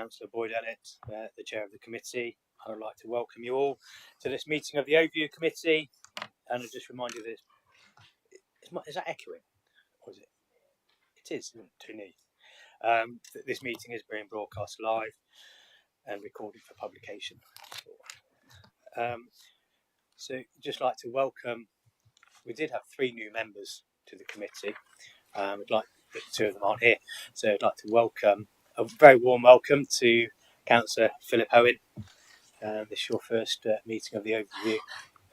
Councillor Boyd-Ennett, the Chair of the Committee. I would like to welcome you all to this meeting of the Overview Committee, and I'll just remind you this, is that echoing? Or is it? It is, isn't it? Too neat. This meeting is being broadcast live and recorded for publication. So just like to welcome, we did have 3 new members to the committee. I'd like, 2 of them aren't here, so I'd like to welcome, a very warm welcome to Councillor Philip Owen. This is your first meeting of the Overview.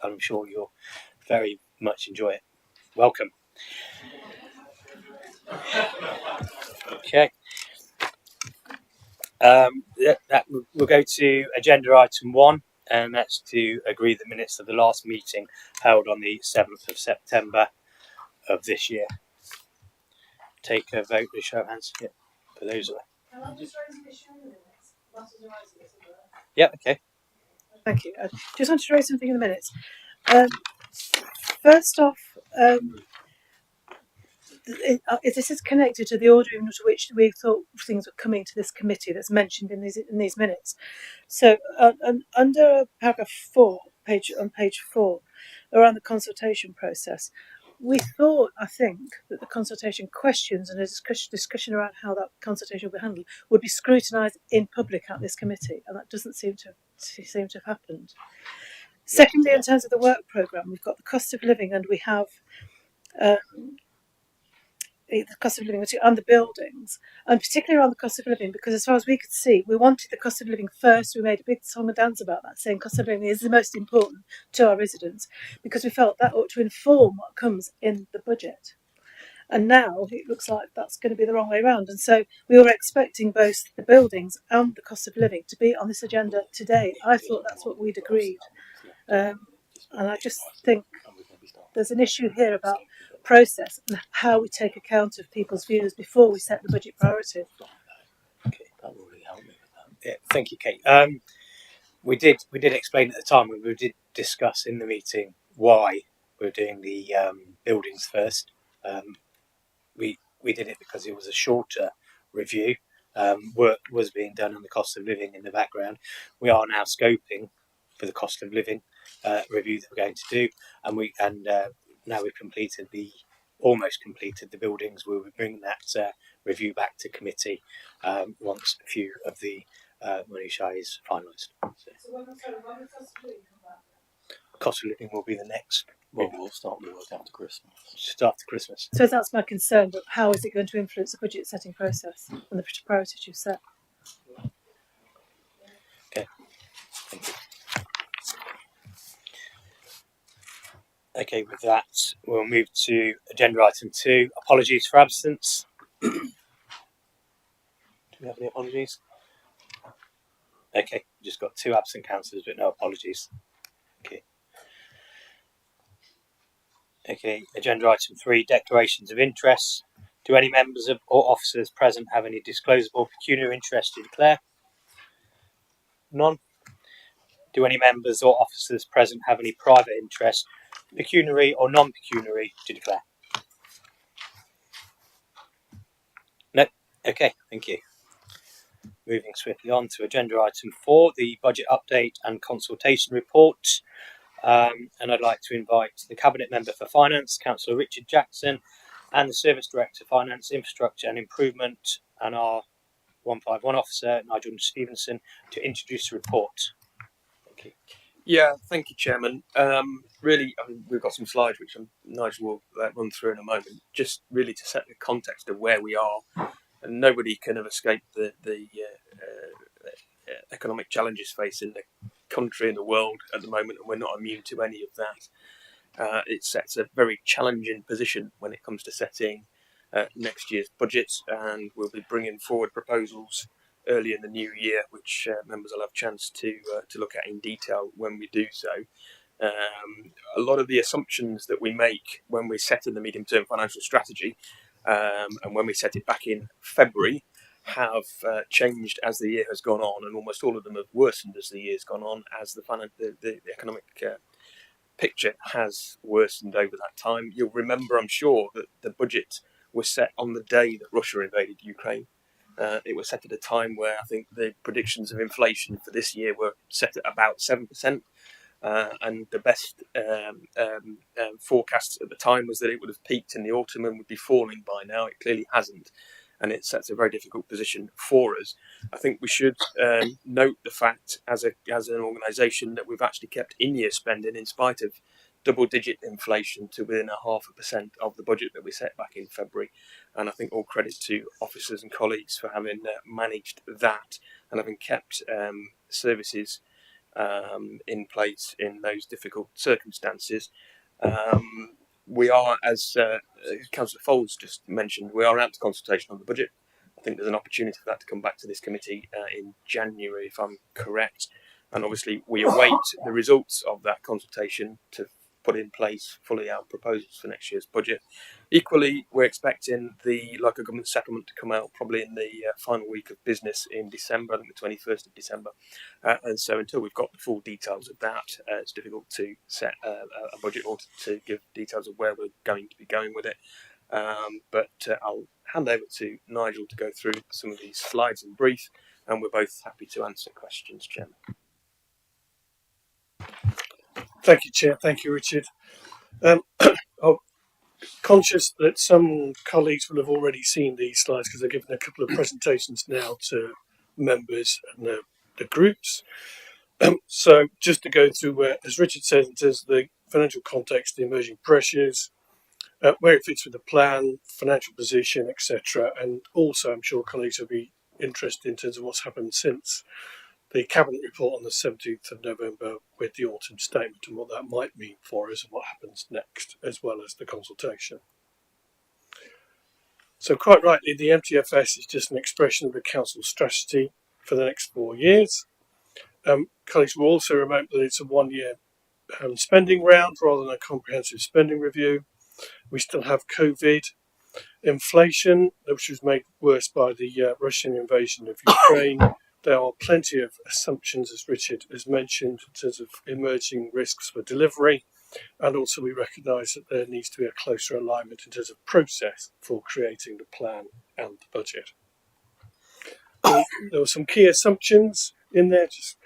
I'm sure you'll very much enjoy it. Welcome. Okay. We'll go to agenda item 1, and that's to agree the minutes of the last meeting held on the 7th of September of this year. Take a vote with show of hands. Yeah, for those. Can I just raise an issue in the minutes? Yeah, okay. Thank you. I just wanted to raise something in the minutes. First off, this is connected to the order in which we thought things were coming to this committee that's mentioned in these minutes. So under paragraph 4, on page 4, around the consultation process, we thought, I think, that the consultation questions and a discussion around how that consultation will be handled would be scrutinised in public at this committee, and that doesn't seem to have happened. Secondly, in terms of the work programme, we've got the cost of living, and we have the cost of living and the buildings, and particularly around the cost of living, because as far as we could see, we wanted the cost of living first. We made a big song and dance about that, saying cost of living is the most important to our residents, because we felt that ought to inform what comes in the budget. And now it looks like that's going to be the wrong way around. And so we were expecting both the buildings and the cost of living to be on this agenda today. I thought that's what we'd agreed. And I just think there's an issue here about process and how we take account of people's views before we set the budget priorities. Okay, that will really help me with that. Yeah, thank you, Kate. We did explain at the time, we did discuss in the meeting why we're doing the buildings first. We did it because it was a shorter review. Work was being done on the cost of living in the background. We are now scoping for the cost of living review that we're going to do, and now we've almost completed the buildings. We'll be bringing that review back to committee once a few of the minutiae is finalised. So when the cost of living come back? Cost of living will be the next. Well, we'll start the work after Christmas. Just after Christmas. So that's my concern, but how is it going to influence the budget setting process and the priorities you've set? Okay, thank you. Okay, with that, we'll move to agenda item 2, apologies for absence. Do we have any apologies? Okay, we've just got 2 absent councillors, but no apologies. Okay, agenda item 3, declarations of interest. Do any members or officers present have any disclosable pecuniary interest to declare? None. Do any members or officers present have any private interest, pecuniary or non-pecuniary, to declare? No. Okay, thank you. Moving swiftly on to agenda item 4, the budget update and consultation report. And I'd like to invite the Cabinet Member for Finance, Councillor Richard Jackson, and the Service Director of Finance, Infrastructure and Improvement, and our 151 Officer, Nigel Stevenson, to introduce the report. Thank you. Yeah, thank you, Chairman. Really, we've got some slides which Nigel will run through in a moment, just really to set the context of where we are. And nobody can have escaped the economic challenges facing the country and the world at the moment, and we're not immune to any of that. It sets a very challenging position when it comes to setting next year's budget, and we'll be bringing forward proposals early in the new year, which members will have a chance to look at in detail when we do so. A lot of the assumptions that we make when we set in the medium-term financial strategy and when we set it back in February have changed as the year has gone on, and almost all of them have worsened as the year's gone on, as the economic picture has worsened over that time. You'll remember, I'm sure, that the budget was set on the day that Russia invaded Ukraine. It was set at a time where I think the predictions of inflation for this year were set at about 7%. And the best forecasts at the time was that it would have peaked in the autumn and would be falling by now. It clearly hasn't, and it sets a very difficult position for us. I think we should note the fact as an organisation that we've actually kept in-year spending in spite of double-digit inflation to within 0.5% of the budget that we set back in February. And I think all credit to officers and colleagues for having managed that and having kept services in place in those difficult circumstances. We are, as Councillor Foles just mentioned, we are out to consultation on the budget. I think there's an opportunity for that to come back to this committee in January, if I'm correct. And obviously, we await the results of that consultation to put in place fully our proposals for next year's budget. Equally, we're expecting the local government settlement to come out probably in the final week of business in December, I think the 21st of December. And so until we've got the full details of that, it's difficult to set a budget or to give details of where we're going to be going with it. But I'll hand over to Nigel to go through some of these slides in brief, and we're both happy to answer questions, Chairman. Thank you, Chair. Thank you, Richard. I'm conscious that some colleagues will have already seen these slides because I've given a couple of presentations now to members and the groups. So just to go through where, as Richard said, in terms of the financial context, the emerging pressures, where it fits with the plan, financial position, etc. And also, I'm sure colleagues will be interested in terms of what's happened since the Cabinet report on the 17th of November with the autumn statement and what that might mean for us and what happens next, as well as the consultation. So quite rightly, the MTFS is just an expression of the Council's strategy for the next 4 years. Colleagues will also remember that it's a 1-year spending round rather than a comprehensive spending review. We still have COVID, inflation, which was made worse by the Russian invasion of Ukraine. There are plenty of assumptions, as Richard has mentioned, in terms of emerging risks for delivery. And also we recognise that there needs to be a closer alignment in terms of process for creating the plan and the budget. There were some key assumptions in there, just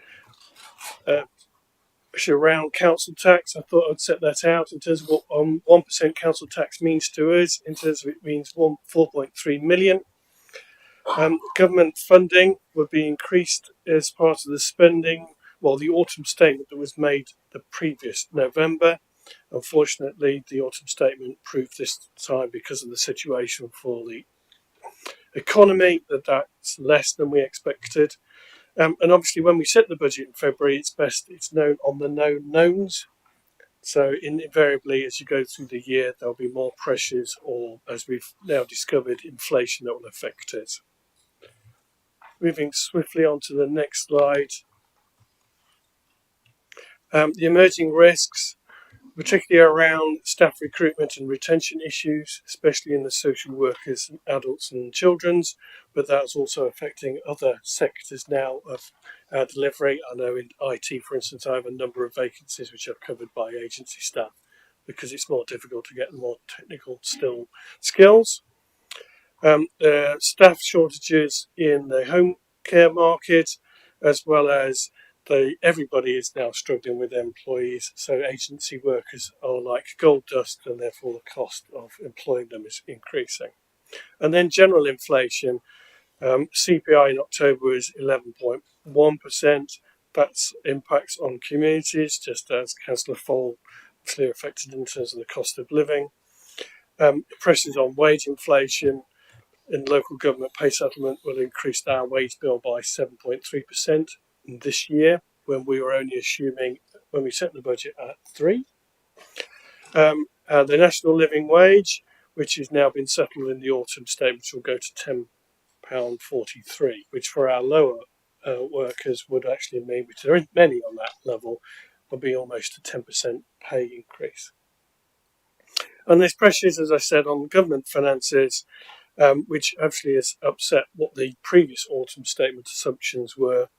around council tax. I thought I'd set that out in terms of what 1% council tax means to us. In terms of it means 4.3 million. Government funding would be increased as part of the spending. Well, the autumn statement that was made the previous November. Unfortunately, the autumn statement proved this time, because of the situation for the economy, that's less than we expected. And obviously, when we set the budget in February, it's known on the known knowns. So invariably, as you go through the year, there'll be more pressures, or as we've now discovered, inflation that will affect it. Moving swiftly on to the next slide. The emerging risks, particularly around staff recruitment and retention issues, especially in the social workers, adults and children's, but that's also affecting other sectors now of our delivery. I know in IT, for instance, I have a number of vacancies which are covered by agency staff because it's more difficult to get the more technical skills. Staff shortages in the home care market, as well as everybody is now struggling with employees, so agency workers are like gold dust, and therefore the cost of employing them is increasing. And then general inflation, CPI in October is 11.1%. That's impacts on communities, just as Councillor Foll was clearly affected in terms of the cost of living. Pressures on wage inflation in local government pay settlement will increase our wage bill by 7.3% this year, when we were only assuming, when we set the budget, at 3%. The national living wage, which has now been settled in the autumn statement, will go to £10.43, which for our lower workers would actually mean, which there aren't many on that level, will be almost a 10% pay increase. And there's pressures, as I said, on government finances, which actually has upset what the previous autumn statement assumptions were.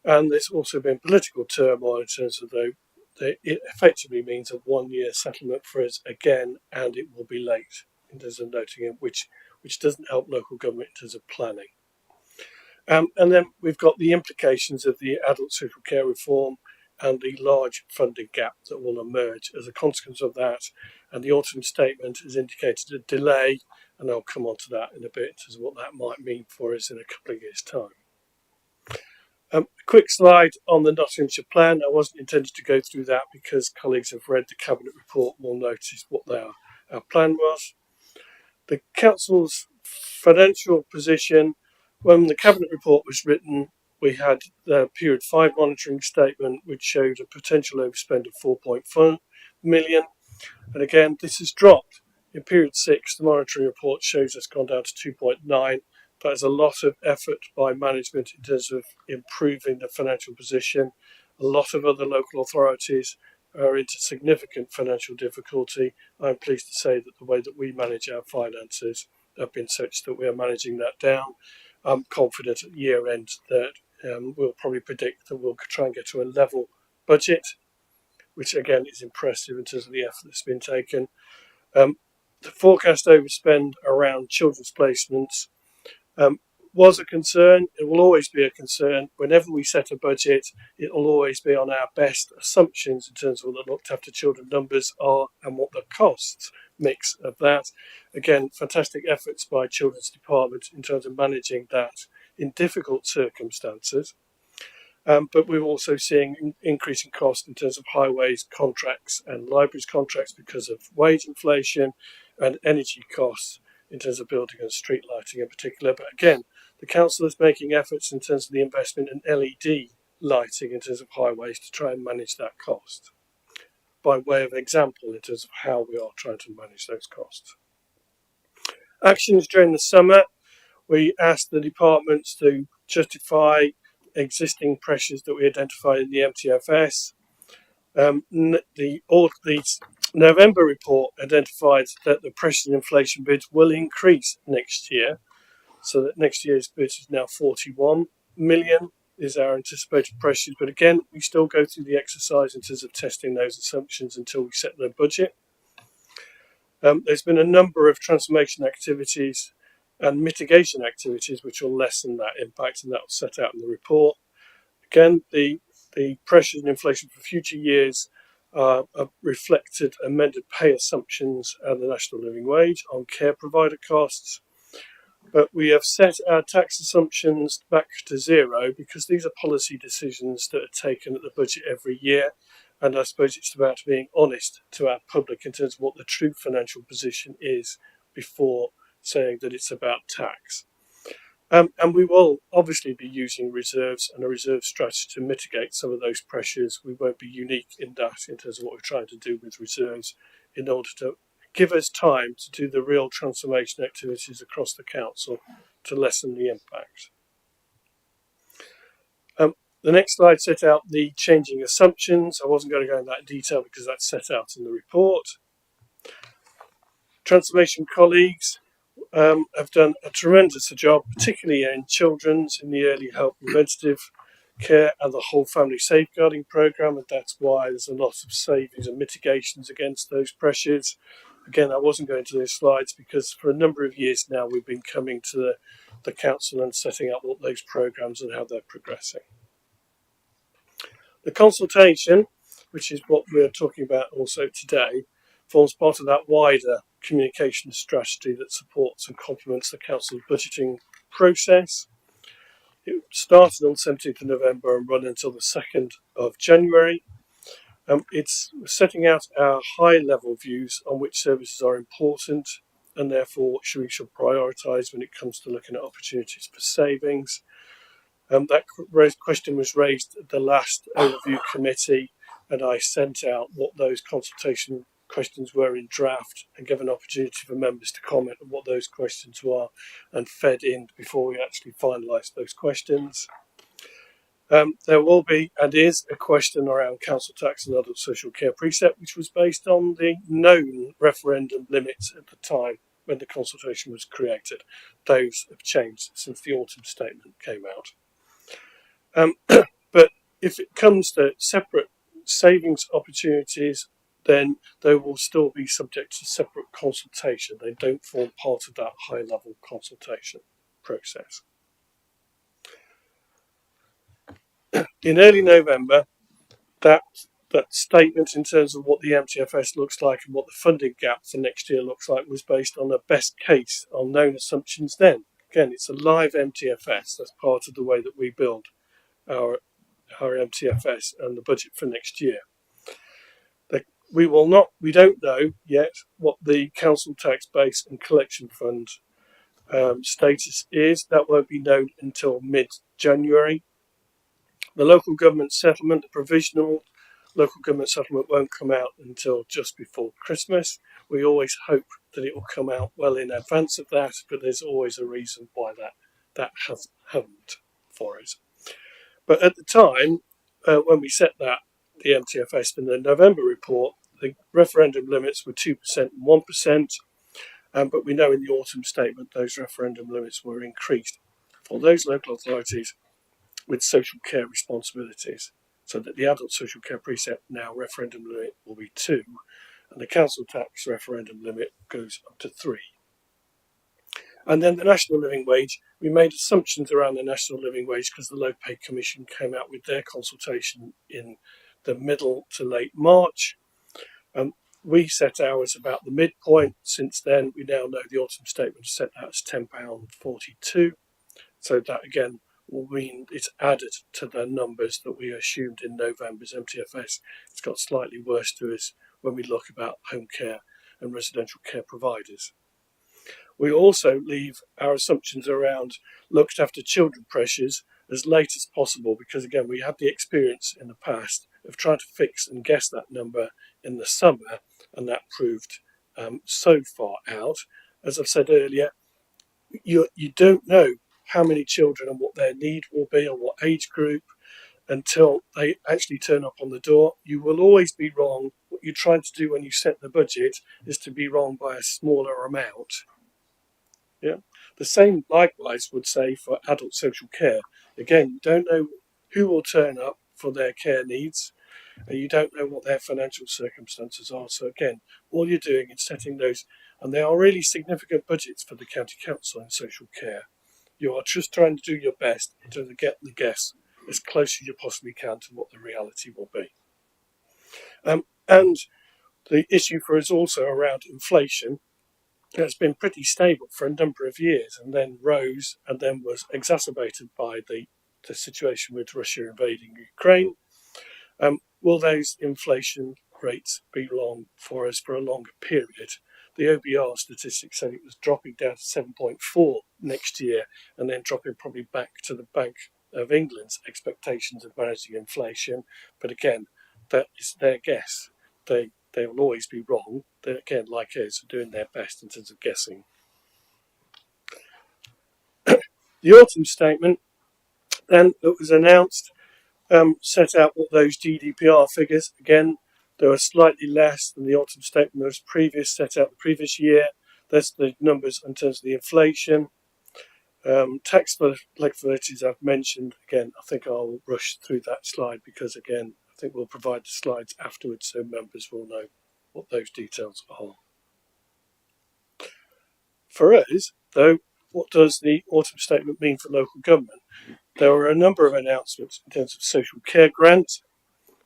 And there's also been political turmoil in terms of it effectively means a 1-year settlement for us again, and it will be late in terms of noting it, which doesn't help local government in terms of planning. And then we've got the implications of the adult social care reform and the large funding gap that will emerge as a consequence of that. And the autumn statement has indicated a delay, and I'll come on to that in a bit as what that might mean for us in a couple of years' time. A quick slide on the Nottinghamshire plan. I wasn't intended to go through that because colleagues have read the Cabinet report will notice what our plan was. The Council's financial position, when the Cabinet report was written, we had the period 5 monitoring statement which showed a potential overspend of 4.4 million. And again, this has dropped. In period 6, the monitoring report shows it's gone down to 2.9. That is a lot of effort by management in terms of improving the financial position. A lot of other local authorities are into significant financial difficulty. I'm pleased to say that the way that we manage our finances have been such that we are managing that down. I'm confident at year end that we'll probably predict that we'll try and get to a level budget, which again is impressive in terms of the effort that's been taken. The forecast overspend around children's placements was a concern. It will always be a concern. Whenever we set a budget, it will always be on our best assumptions in terms of what the looked after children numbers are and what the costs mix of that. Again, fantastic efforts by Children's Department in terms of managing that in difficult circumstances. But we're also seeing increasing costs in terms of highways contracts and libraries contracts because of wage inflation and energy costs in terms of building and street lighting in particular. But again, the council is making efforts in terms of the investment in LED lighting in terms of highways to try and manage that cost, by way of example in terms of how we are trying to manage those costs. Actions during the summer, we asked the departments to justify existing pressures that we identified in the MTFS. The November report identified that the pressures and inflation bids will increase next year, so that next year's bid is now 41 million is our anticipated pressures. But again, we still go through the exercise in terms of testing those assumptions until we set the budget. There's been a number of transformation activities and mitigation activities which will lessen that impact, and that will set out in the report. Again, the pressures and inflation for future years are reflected amended pay assumptions and the national living wage on care provider costs. But we have set our tax assumptions back to zero because these are policy decisions that are taken at the budget every year. And I suppose it's about being honest to our public in terms of what the true financial position is before saying that it's about tax. And we will obviously be using reserves and a reserve strategy to mitigate some of those pressures. We won't be unique in that in terms of what we're trying to do with reserves in order to give us time to do the real transformation activities across the council to lessen the impact. The next slide set out the changing assumptions. I wasn't going to go into that in detail because that's set out in the report. Transformation colleagues have done a tremendous job, particularly in children's, in the early help preventative care and the whole family safeguarding programme, and that's why there's a lot of savings and mitigations against those pressures. Again, I wasn't going to those slides because for a number of years now we've been coming to the council and setting up all those programmes and how they're progressing. The consultation, which is what we're talking about also today, forms part of that wider communication strategy that supports and complements the council's budgeting process. It started on 17th of November and run until the 2nd of January. It's setting out our high-level views on which services are important and therefore what we should prioritise when it comes to looking at opportunities for savings. That question was raised at the last overview committee, and I sent out what those consultation questions were in draft and gave an opportunity for members to comment on what those questions were and fed in before we actually finalised those questions. There will be and is a question around council tax and adult social care precept, which was based on the known referendum limits at the time when the consultation was created. Those have changed since the autumn statement came out. But if it comes to separate savings opportunities, then they will still be subject to separate consultation. They don't form part of that high-level consultation process. in early November, that statement in terms of what the MTFS looks like and what the funding gap for next year looks like was based on a best case on known assumptions then. Again, it's a live MTFS. That's part of the way that we build our MTFS and the budget for next year. We don't know yet what the council tax base and collection fund status is. That won't be known until mid-January. The local government settlement, the provisional local government settlement, won't come out until just before Christmas. We always hope that it will come out well in advance of that, but there's always a reason why that hasn't for us. But at the time, when we set that, the MTFS in the November report, the referendum limits were 2% and 1%, but we know in the autumn statement those referendum limits were increased for those local authorities with social care responsibilities, so that the adult social care precept now referendum limit will be 2, and the council tax referendum limit goes up to 3. And then the national living wage, we made assumptions around the national living wage because the Low Pay Commission came out with their consultation in the middle to late March. We set ours about the midpoint. Since then, we now know the autumn statement set that as £10.42. So that again will mean it's added to the numbers that we assumed in November's MTFS. It's got slightly worse to us when we look about home care and residential care providers. We also leave our assumptions around looked after children pressures as late as possible because, again, we had the experience in the past of trying to fix and guess that number in the summer, and that proved so far out. As I've said earlier, you don't know how many children and what their need will be or what age group until they actually turn up on the door. You will always be wrong. What you're trying to do when you set the budget is to be wrong by a smaller amount. Yeah. The same likewise would say for adult social care. Again, you don't know who will turn up for their care needs, and you don't know what their financial circumstances are. So again, all you're doing is setting those, and they are really significant budgets for the county council in social care. You are just trying to do your best in terms of getting the guess as close as you possibly can to what the reality will be. And the issue for us also around inflation. It's been pretty stable for a number of years and then rose and then was exacerbated by the situation with Russia invading Ukraine. Will those inflation rates be long for us for a longer period? The OBR statistics said it was dropping down to 7.4 next year and then dropping probably back to the Bank of England's expectations of managing inflation. But again, that is their guess. They will always be wrong. They, again, like us, are doing their best in terms of guessing. The autumn statement, then, that was announced, set out what those GDPR figures. Again, they were slightly less than the autumn statement that was set out the previous year. That's the numbers in terms of the inflation. Tax liabilities I've mentioned. Again, I think I'll rush through that slide because, again, I think we'll provide the slides afterwards so members will know what those details are. For us, though, what does the autumn statement mean for local government? There were a number of announcements in terms of social care grants,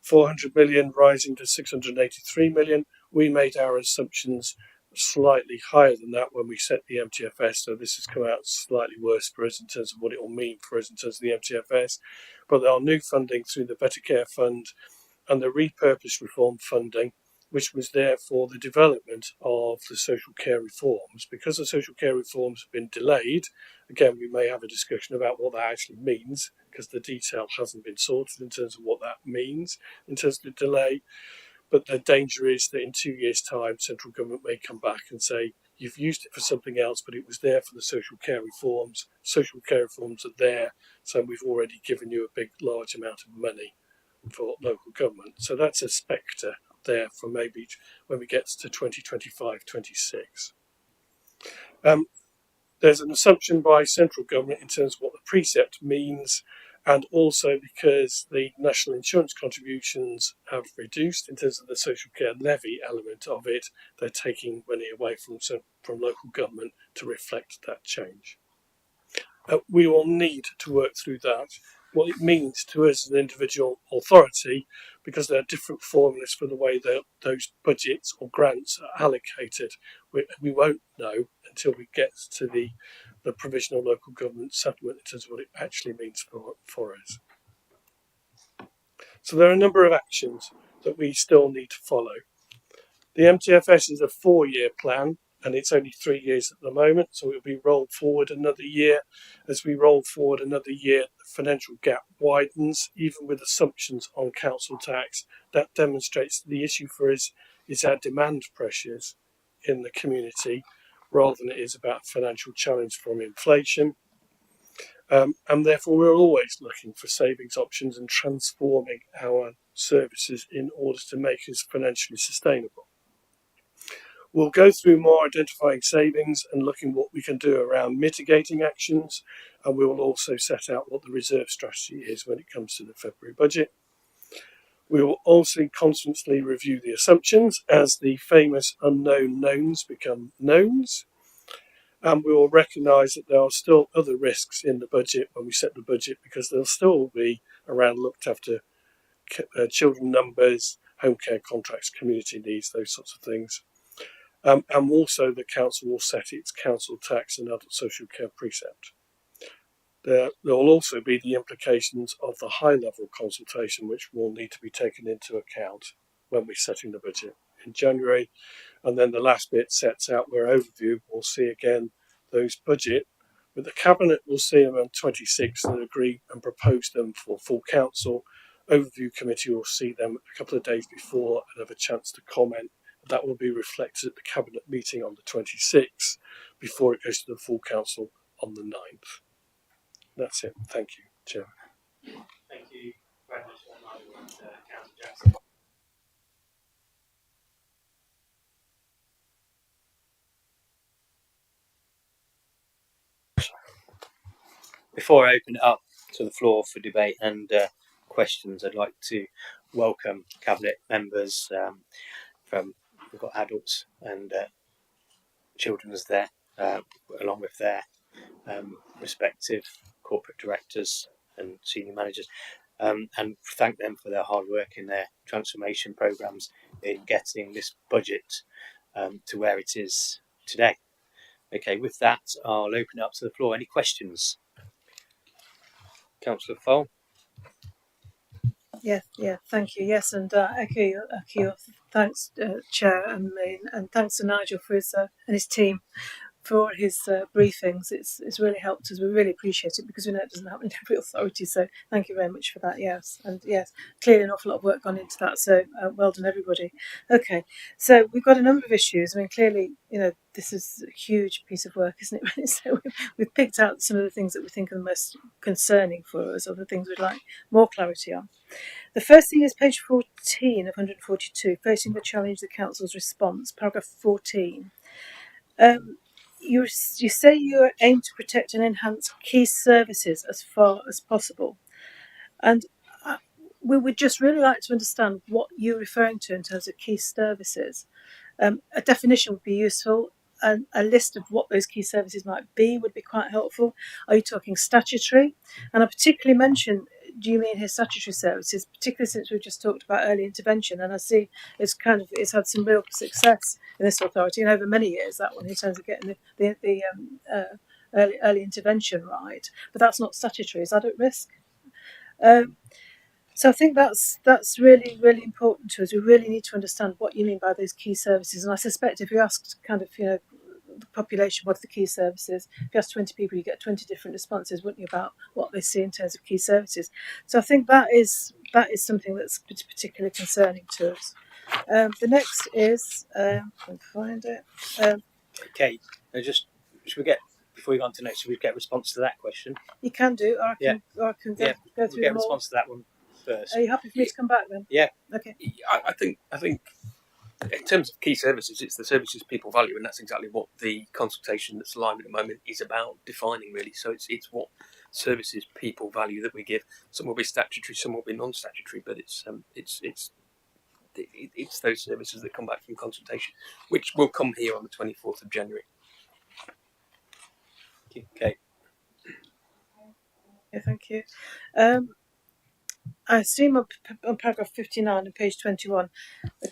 400 million rising to 683 million. We made our assumptions slightly higher than that when we set the MTFS, so this has come out slightly worse for us in terms of what it will mean for us in terms of the MTFS. But there are new funding through the Better Care Fund and the Repurpose Reform funding, which was there for the development of the social care reforms. Because the social care reforms have been delayed, again, we may have a discussion about what that actually means, because the detail hasn't been sorted in terms of what that means in terms of the delay. But the danger is that in 2 years' time, central government may come back and say, you've used it for something else, but it was there for the social care reforms. Social care reforms are there, so we've already given you a big, large amount of money for local government. So that's a spectre there for maybe when we get to 2025-26. There's an assumption by central government in terms of what the precept means, and also because the national insurance contributions have reduced in terms of the social care levy element of it, they're taking money away from local government to reflect that change. We will need to work through that what it means to us as an individual authority, because there are different formulas for the way that those budgets or grants are allocated. We won't know until we get to the provisional local government settlement in terms of what it actually means for us. So there are a number of actions that we still need to follow. The MTFS is a 4-year plan, and it's only 3 years at the moment, so it will be rolled forward another year. As we roll forward another year, the financial gap widens, even with assumptions on council tax. That demonstrates the issue for us is our demand pressures in the community, rather than it is about financial challenge from inflation. And therefore, we're always looking for savings options and transforming our services in order to make us financially sustainable. We'll go through more identifying savings and looking what we can do around mitigating actions, and we will also set out what the reserve strategy is when it comes to the February budget. We will also constantly review the assumptions as the famous unknown knowns become knowns. And we will recognise that there are still other risks in the budget when we set the budget, because there'll still be around looked after children numbers, home care contracts, community needs, those sorts of things. And also the council will set its council tax and adult social care precept. There will also be the implications of the high level consultation, which will need to be taken into account when we're setting the budget in January. And then the last bit sets out where overview will see again those budget, but the cabinet will see them on 26 and agree and propose them for full council. Overview committee will see them a couple of days before and have a chance to comment. That will be reflected at the cabinet meeting on the 26th before it goes to the full council on the 9th. That's it. Thank you, Chair. Thank you very much, Councillor Jackson. Before I open it up to the floor for debate and questions, I'd like to welcome Cabinet members from, we've got adults and children's there, along with their respective corporate directors and senior managers, and thank them for their hard work in their transformation programmes in getting this budget to where it is today. Okay, with that, I'll open it up to the floor. Any questions? Councillor Foll. Yeah, thank you. Yes, and echo your thanks, Chair, and thanks to Nigel for his and his team for his briefings. It's really helped us. We really appreciate it, because we know it doesn't happen in every authority. So thank you very much for that. Yes, and yes, clearly an awful lot of work gone into that. So well done, everybody. Okay, so we've got a number of issues. I mean, clearly, this is a huge piece of work, isn't it? So we've picked out some of the things that we think are the most concerning for us, or the things we'd like more clarity on. The first thing is page 14 of 142, facing the challenge, the council's response, paragraph 14. You say you aim to protect and enhance key services as far as possible, and we would just really like to understand what you're referring to in terms of key services. A definition would be useful, and a list of what those key services might be would be quite helpful. Are you talking statutory? And I particularly mention, do you mean here statutory services, particularly since we've just talked about early intervention, and I see it's had some real success in this authority and over many years, that one, in terms of getting the early intervention right. But that's not statutory. Is that at risk? So I think that's really, really important to us. We really need to understand what you mean by those key services. And I suspect if you asked the population what are the key services, if you ask 20 people, you get 20 different responses, wouldn't you, about what they see in terms of key services. So I think that is something that's particularly concerning to us. The next is, I can find it. Okay, should we get, before we go on to the next, should we get a response to that question? You can do, or I can go through we'll get a them all. response to that one first. Are you happy for me to come back then? Yeah. Okay. I think in terms of key services, it's the services people value, and that's exactly what the consultation that's live at the moment is about defining, really. So it's what services people value that we give. Some will be statutory, some will be non-statutory, but it's those services that come back from consultation, which will come here on the 24th of January. Okay. Yeah, thank you. I assume on paragraph 59 and page 21,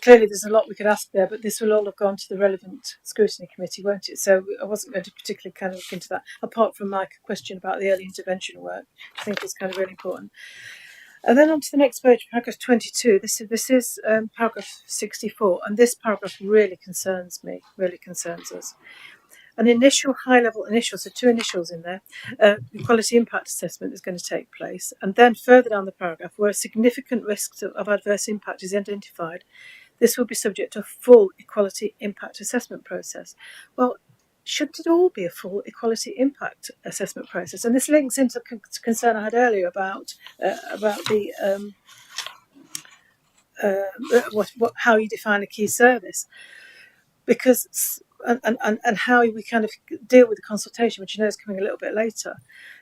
clearly there's a lot we could ask there, but this will all have gone to the relevant scrutiny committee, won't it? So I wasn't going to particularly kind of look into that, apart from my question about the early intervention work. I think it's kind of really important. And then on to the next page, paragraph 22. This is paragraph 64, and this paragraph really concerns me, really concerns us. An initial high-level initial, so 2 initials in there, equality impact assessment is going to take place. And then further down the paragraph, where a significant risk of adverse impact is identified, this will be subject to a full equality impact assessment process. Well, should it all be a full equality impact assessment process? And this links into the concern I had earlier about the how you define a key service, because and how we kind of deal with the consultation, which you know is coming a little bit later,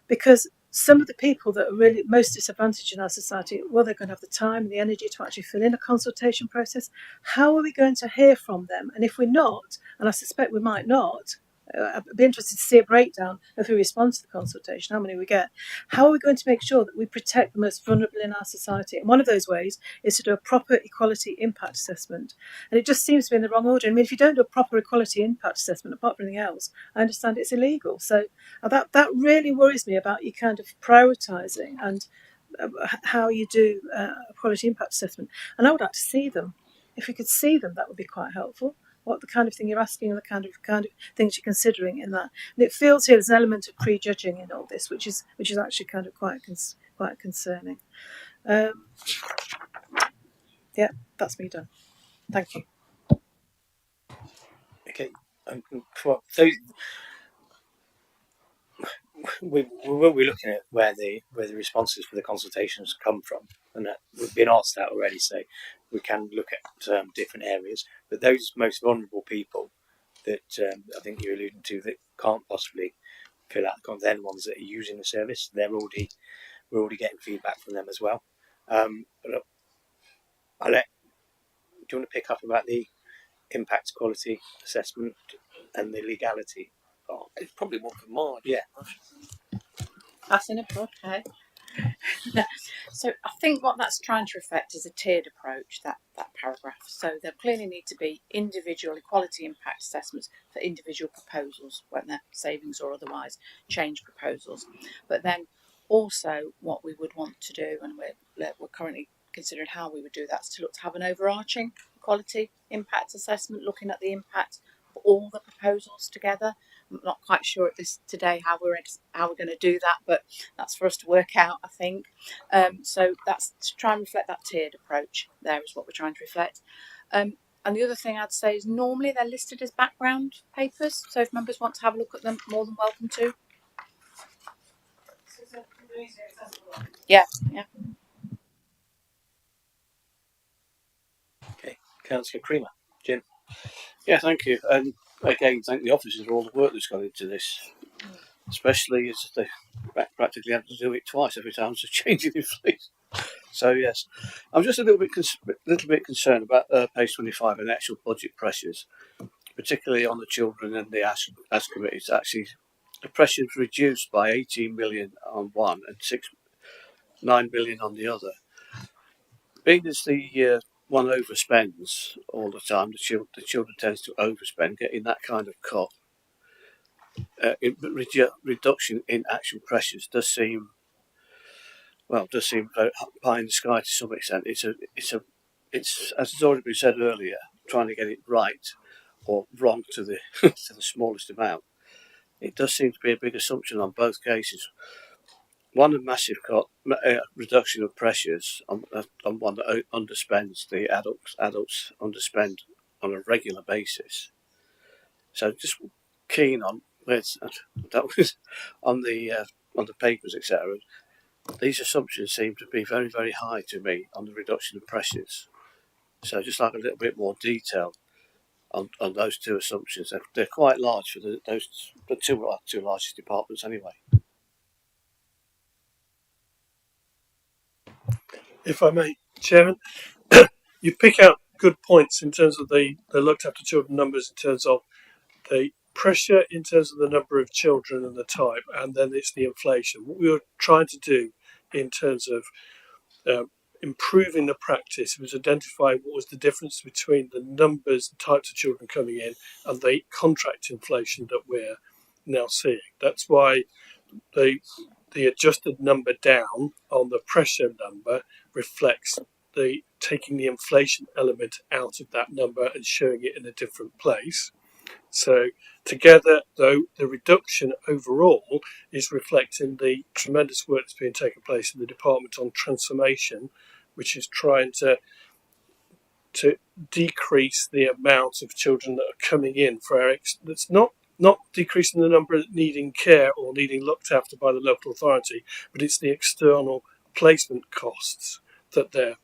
because some of the people that are really most disadvantaged in our society, well, they're going to have the time and the energy to actually fill in a consultation process. How are we going to hear from them? And if we're not, and I suspect we might not, I'd be interested to see a breakdown of who responds to the consultation, how many we get. How are we going to make sure that we protect the most vulnerable in our society? And one of those ways is to do a proper equality impact assessment. And it just seems to be in the wrong order. I mean, if you don't do a proper equality impact assessment, apart from anything else, I understand it's illegal. So that really worries me about you kind of prioritising and how you do a quality impact assessment. And I would like to see them. If we could see them, that would be quite helpful. What the kind of thing you're asking and the kind of things you're considering in that. And it feels here there's an element of prejudging in all this, which is actually kind of quite concerning. Yeah, that's me done. Thank you. Okay. So we will be looking at where the responses for the consultations come from, and that we've been asked that already. So we can look at different areas, but those most vulnerable people that I think you're alluding to that can't possibly fill out the content, they're the ones that are using the service. We're already getting feedback from them as well. But I'll let. Do you want to pick up about the impact quality assessment and the legality part? It's probably one for Marge. Yeah. That's in a book, okay. So I think what that's trying to reflect is a tiered approach, that paragraph. So there clearly need to be individual equality impact assessments for individual proposals, whether they're savings or otherwise change proposals. But then also what we would want to do, and we're currently considering how we would do that, is to look to have an overarching equality impact assessment, looking at the impact of all the proposals together. I'm not quite sure at this today how we're going to do that, but that's for us to work out, I think. So that's to try and reflect that tiered approach. There is what we're trying to reflect. And the other thing I'd say is normally they're listed as background papers, so if members want to have a look at them, more than welcome to. Yeah. Okay, Councillor Creamer. Jim. Yeah, thank you. And again, thank the officers for all the work that's gone into this, especially as they practically have to do it twice every time to changing the fleet. So yes, I'm just a little bit concerned about page 25 and actual budget pressures, particularly on the children and the AS committees. Actually, the pressures reduced by 18 million on one and 9 million on the other. Being as the one overspends all the time, the children tends to overspend, getting that kind of cut. Reduction in actual pressures does seem very pie in the sky to some extent. It's as has already been said earlier, trying to get it right or wrong to the to the smallest amount. It does seem to be a big assumption on both cases. One, a massive reduction of pressures on one that underspends. The adults underspend on a regular basis. So just keen on that was on the papers, etc. These assumptions seem to be very, very high to me on the reduction of pressures. So just like a little bit more detail on those two assumptions. They're quite large for the two largest departments anyway. If I may, Chairman, you pick out good points in terms of the looked after children numbers, in terms of the pressure in terms of the number of children and the type, and then it's the inflation. What we were trying to do in terms of improving the practice was identify what was the difference between the numbers and types of children coming in and the contract inflation that we're now seeing. That's why the adjusted number down on the pressure number reflects the taking the inflation element out of that number and showing it in a different place. So together, though, the reduction overall is reflecting the tremendous work that's been taking place in the department on transformation, which is trying to decrease the amount of children that are coming in for our that's not decreasing the number needing care or needing looked after by the local authority, but it's the external placement costs that they're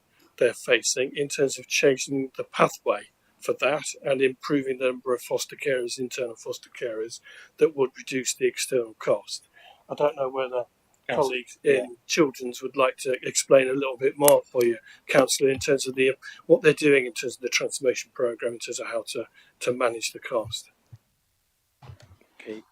facing in terms of changing the pathway for that and improving the number of foster carers, internal foster carers, that would reduce the external cost. I don't know whether colleagues in Children's would like to explain a little bit more for you, Councillor, in terms of what they're doing in terms of the transformation programme, in terms of how to manage the cost. Okay,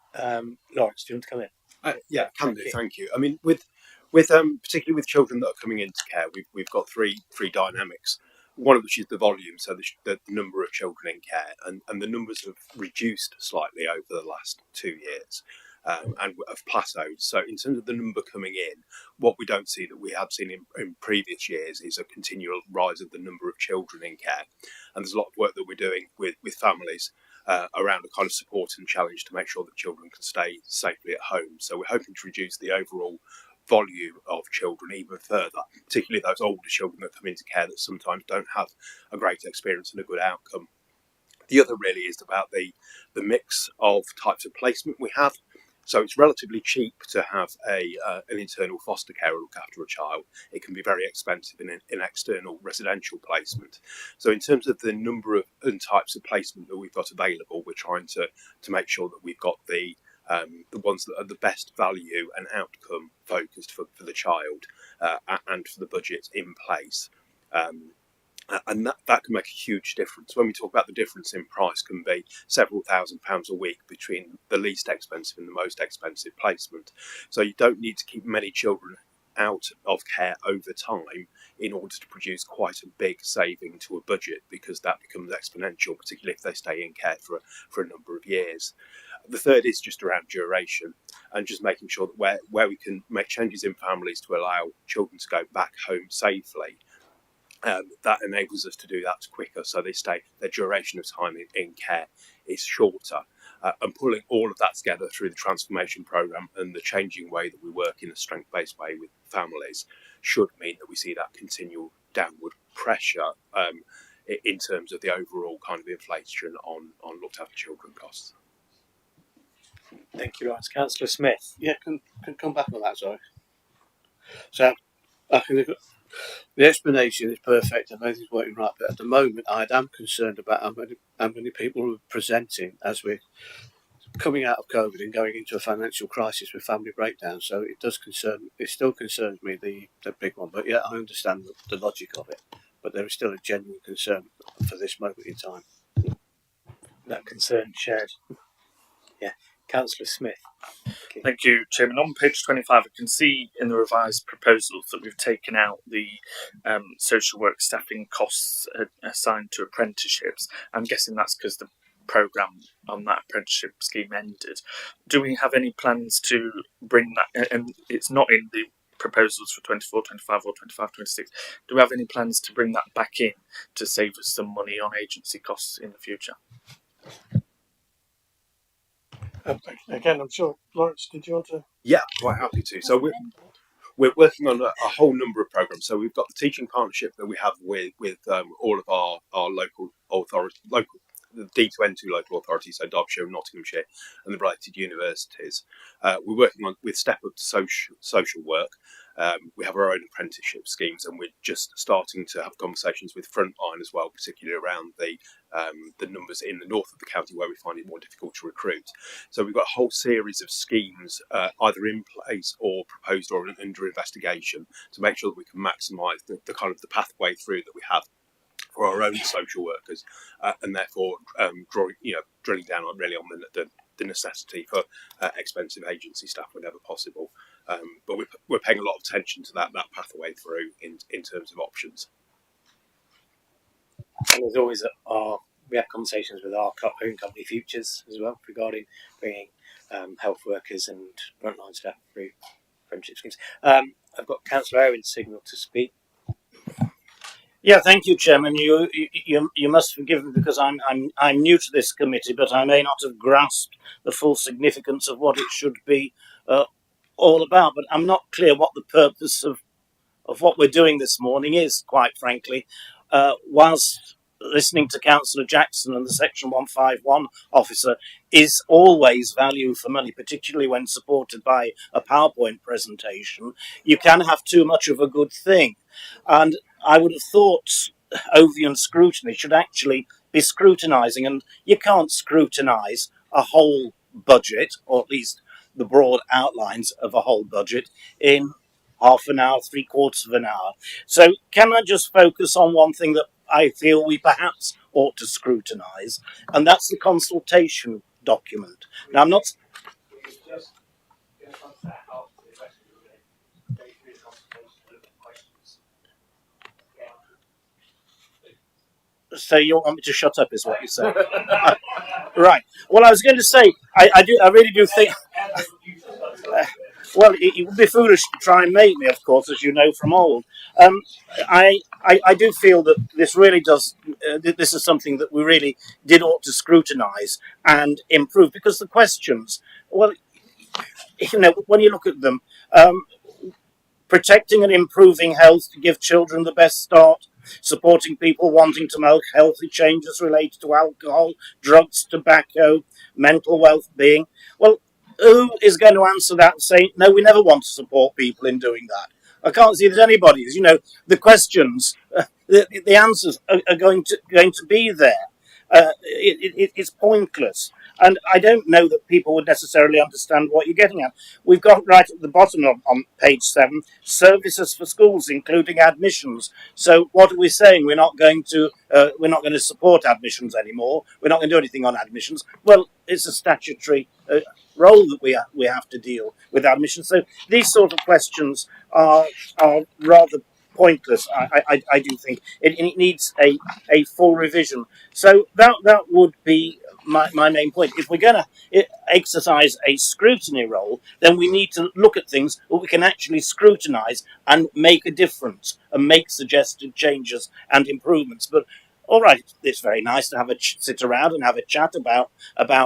Lawrence, do you want to come in? Yeah, can do. Thank you. I mean, with particularly with children that are coming into care, we've got three dynamics. One of which is the volume, so the number of children in care, and the numbers have reduced slightly over the last 2 years. And have plateaued. So in terms of the number coming in, what we don't see that we have seen in previous years is a continual rise of the number of children in care. And there's a lot of work that we're doing with families around a kind of support and challenge to make sure that children can stay safely at home. So we're hoping to reduce the overall volume of children even further, particularly those older children that come into care that sometimes don't have a great experience and a good outcome. The other really is about the mix of types of placement we have. So it's relatively cheap to have an internal foster carer look after a child. It can be very expensive in an external residential placement. So in terms of the number of and types of placement that we've got available, we're trying to make sure that we've got the ones that are the best value and outcome focused for the child and for the budget in place. And that can make a huge difference. When we talk about the difference in price, can be several £1,000s a week between the least expensive and the most expensive placement. So you don't need to keep many children out of care over time in order to produce quite a big saving to a budget, because that becomes exponential, particularly if they stay in care for a number of years. The third is just around duration and just making sure that where we can make changes in families to allow children to go back home safely, that enables us to do that quicker, so their duration of time in care is shorter. And pulling all of that together through the transformation programme and the changing way that we work in a strength-based way with families should mean that we see that continual downward pressure in terms of the overall kind of inflation on looked after children costs. Thank you, Lawrence. Councillor Smith. Yeah, can come back on that, sorry. So, I think the explanation is perfect and everything's working right, but at the moment I am concerned about how many people are presenting as we're coming out of COVID and going into a financial crisis with family breakdown. So it still concerns me, the big one. But yeah, I understand the logic of it, but there is still a genuine concern for this moment in time. That concern shared. Yeah. Councillor Smith. Okay. Thank you, Chairman. On page 25, I can see in the revised proposals that we've taken out the social work staffing costs assigned to apprenticeships. I'm guessing that's because the programme on that apprenticeship scheme ended. Do we have any plans to bring that, and it's not in the proposals for 24, 25 or 25, 26, do we have any plans to bring that back in to save us some money on agency costs in the future? Again, I'm sure, Lawrence, did you want to? Yeah, quite happy to. So we're working on a whole number of programs. So we've got the teaching partnership that we have with all of our local authorities, the D2N2 local authorities, so Derbyshire and Nottinghamshire, and the related universities. We're working with Step Up to Social Work. We have our own apprenticeship schemes, and we're just starting to have conversations with Frontline as well, particularly around the numbers in the north of the county where we find it more difficult to recruit. So we've got a whole series of schemes either in place or proposed or under investigation to make sure that we can maximise the kind of the pathway through that we have for our own social workers, and therefore drilling down on the the necessity for expensive agency staff whenever possible. But we're paying a lot of attention to that pathway through in terms of options. And there's always we have conversations with our own company Futures as well regarding bringing health workers and frontline staff through apprenticeship schemes. I've got Councillor Owen's signal to speak. Yeah, thank you, Chairman. You must forgive me because I'm new to this committee, but I may not have grasped the full significance of what it should be all about. But I'm not clear what the purpose of what we're doing this morning is, quite frankly. Whilst listening to Councillor Jackson and the Section 151 officer is always value for money, particularly when supported by a PowerPoint presentation, you can have too much of a good thing. And I would have thought Ovian scrutiny should actually be scrutinising, and you can't scrutinise a whole budget, or at least the broad outlines of a whole budget, in half an hour, 3/4 of an hour. So can I just focus on one thing that I feel we perhaps ought to scrutinise, and that's the consultation document. Now, I'm not... So you want me to shut up, is what you say? Right. Well, I was going to say, I really do think... well, it would be foolish to try and make me, of course, as you know from old. I do feel that this really does... this is something that we really ought to scrutinise and improve, because the questions, well, you know, when you look at them, protecting and improving health to give children the best start, supporting people wanting to make healthy changes related to alcohol, drugs, tobacco, mental well-being. Well, who is going to answer that and say, no, we never want to support people in doing that? I can't see that anybody is. You know, the questions, the answers are going to be there. It's pointless. And I don't know that people would necessarily understand what you're getting at. We've got right at the bottom on page 7, services for schools, including admissions. So what are we saying? We're not going to support admissions anymore. We're not going to do anything on admissions. Well, it's a statutory role that we have to deal with admissions. So these sort of questions are rather pointless. I do think it needs a full revision. So that would be my main point. If we're going to exercise a scrutiny role, then we need to look at things that we can actually scrutinise and make a difference and make suggested changes and improvements. But all right, it's very nice to have sit around and have a chat about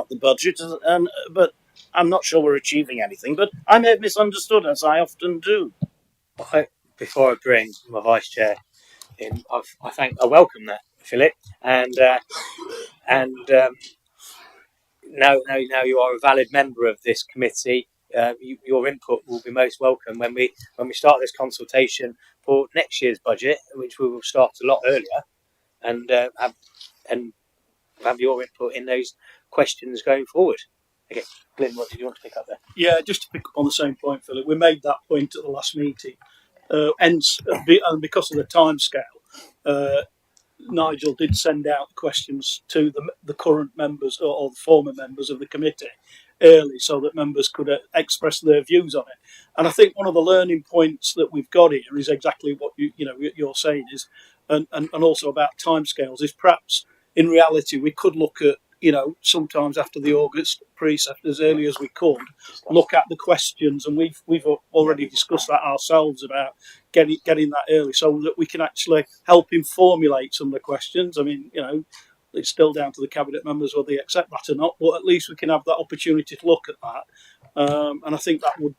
the budget, but I'm not sure we're achieving anything. But I may have misunderstood, as I often do. Before I bring my vice chair in, I welcome that, Philip, and now you are a valid member of this committee. Your input will be most welcome when we start this consultation for next year's budget, which we will start a lot earlier, and have your input in those questions going forward. Okay, Glyn, what did you want to pick up there? Yeah, just to pick up on the same point, Philip, we made that point at the last meeting. And because of the timescale, Nigel did send out questions to the current members or the former members of the committee early, so that members could express their views on it. And I think one of the learning points that we've got here is exactly what you're saying is, and also about timescales, is perhaps in reality we could look at, sometimes after the August precept, as early as we could, look at the questions, and we've already discussed that ourselves about getting that early, so that we can actually help him formulate some of the questions. I mean, it's still down to the cabinet members whether they accept that or not, but at least we can have that opportunity to look at that, and I think that would,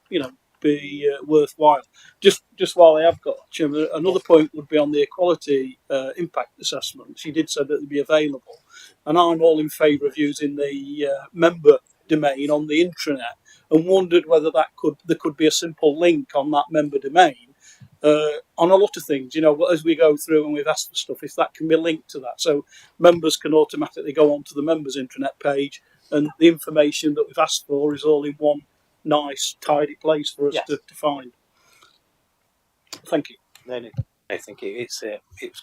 be worthwhile. Just while I have got Chairman, another point would be on the equality impact assessment. She did say that they'd be available, and I'm all in favour of using the member domain on the intranet, and wondered whether there could be a simple link on that member domain on a lot of things, as we go through and we've asked for stuff, if that can be linked to that, so members can automatically go onto the members intranet page, and the information that we've asked for is all in one nice, tidy place for us to find. Thank you. No, thank you. It's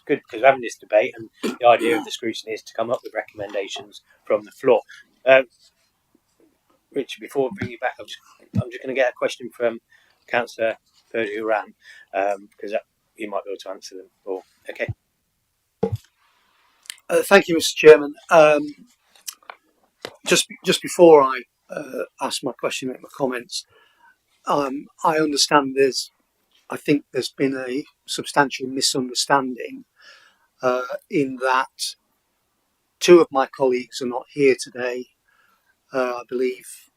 good because we're having this debate, and the idea of the scrutiny is to come up with recommendations from the floor. Richard, before I bring you back, I'm just going to get a question from Councillor Purdy who ran, because you might be able to answer them. Or okay. Thank you, Mr. Chairman. Just before I ask my question, make my comments, I understand I think there's been a substantial misunderstanding in that two of my colleagues are not here today. I believe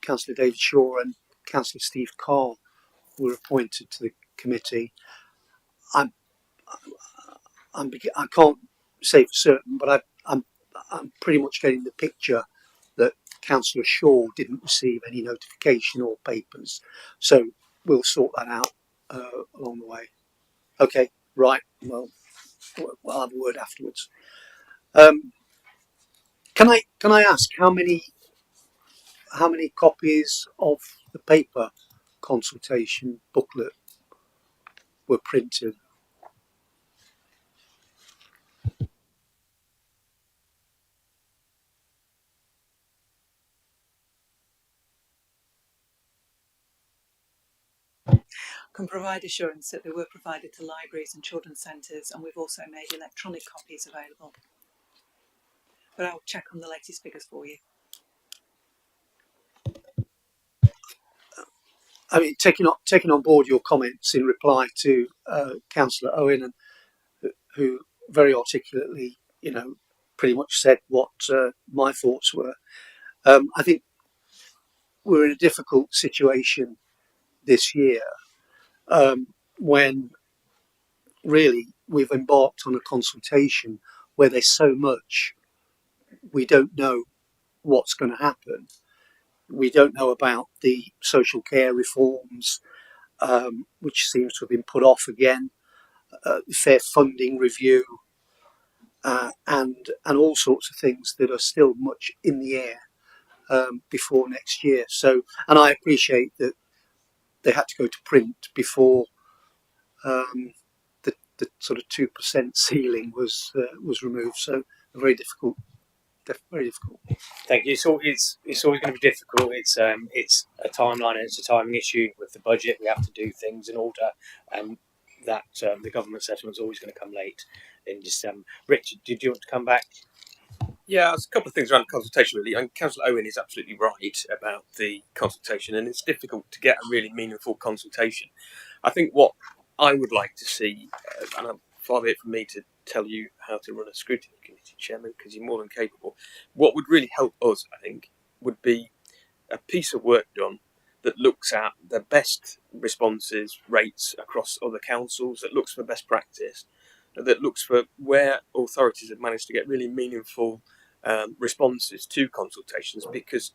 Councillor David Shaw and Councillor Steve Carr were appointed to the committee. I can't say for certain, but I'm pretty much getting the picture that Councillor Shaw didn't receive any notification or papers, so we'll sort that out along the way. Okay, right. Well, we'll have a word afterwards. Can I ask how many copies of the paper consultation booklet were printed? Can provide assurance that they were provided to libraries and children's centres, and we've also made electronic copies available. But I'll check on the latest figures for you. I mean, taking on board your comments in reply to Councillor Owen, and who very articulately, pretty much said what my thoughts were. I think we're in a difficult situation this year when really we've embarked on a consultation where there's so much we don't know what's going to happen. We don't know about the social care reforms, which seems to have been put off again, fair funding review, and all sorts of things that are still much in the air before next year. So, and I appreciate that they had to go to print before the sort of 2% ceiling was removed. So very difficult. Very difficult. Thank you. So it's always going to be difficult. It's a timeline and it's a timing issue with the budget. We have to do things in order, and that the government settlement is always going to come late in December. Richard, did you want to come back? Yeah, there's a couple of things around consultation really. And Councillor Owen is absolutely right about the consultation, and it's difficult to get a really meaningful consultation. I think what I would like to see, and I'm far be it from me to tell you how to run a scrutiny committee, Chairman, because you're more than capable. What would really help us, I think, would be a piece of work done that looks at the best responses rates across other councils, that looks for best practice, that looks for where authorities have managed to get really meaningful responses to consultations, because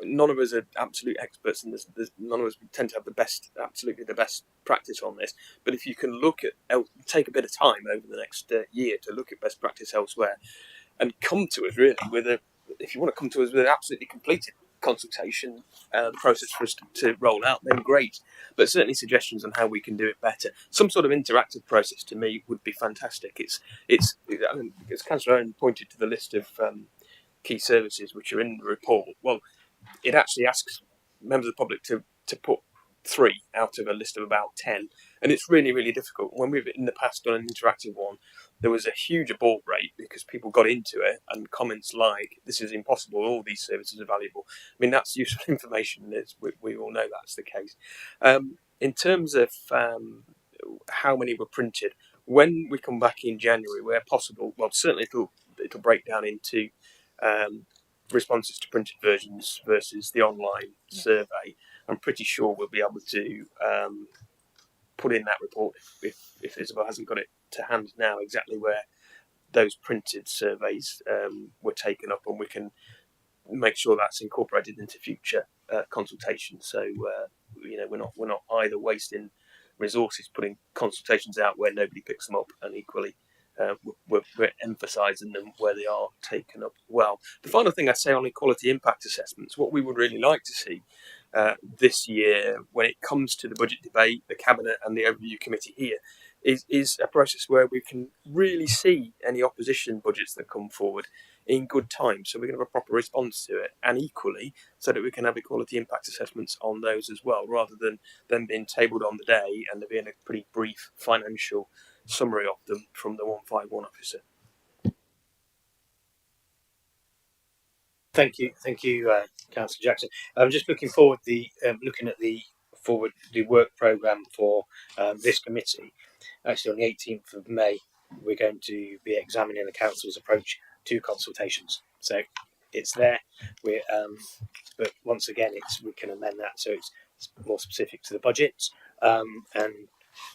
none of us are absolute experts, and none of us tend to have absolutely the best practice on this. But if you can take a bit of time over the next year to look at best practice elsewhere, and come to us really if you want to come to us with an absolutely completed consultation process for us to roll out, then great. But certainly suggestions on how we can do it better. Some sort of interactive process to me would be fantastic. It's as Councillor Owen pointed to the list of key services which are in the report. Well, it actually asks members of the public to put 3 out of a list of about 10, and it's really, really difficult. When we've in the past done an interactive one, there was a huge abort rate because people got into it, and comments like, "This is impossible, all these services are valuable." I mean, that's useful information, and we all know that's the case. In terms of how many were printed, when we come back in January, where possible, well, certainly it'll break down into responses to printed versions versus the online survey. I'm pretty sure we'll be able to put in that report if Isabel hasn't got it to hand now exactly where those printed surveys were taken up, and we can make sure that's incorporated into future consultations. So we're not either wasting resources putting consultations out where nobody picks them up, and equally we're emphasising them where they are taken up well. The final thing I'd say on equality impact assessments, what we would really like to see this year when it comes to the budget debate, the Cabinet and the Overview Committee here, is a process where we can really see any opposition budgets that come forward in good time, so we can have a proper response to it, and equally so that we can have equality impact assessments on those as well, rather than them being tabled on the day and there being a pretty brief financial summary of them from the 151 officer. Thank you, Councillor Jackson. I'm just looking forward looking at the work programme for this committee. Actually, on the 18th of May, we're going to be examining the council's approach to consultations. So it's there. But once again, we can amend that so it's more specific to the budget, and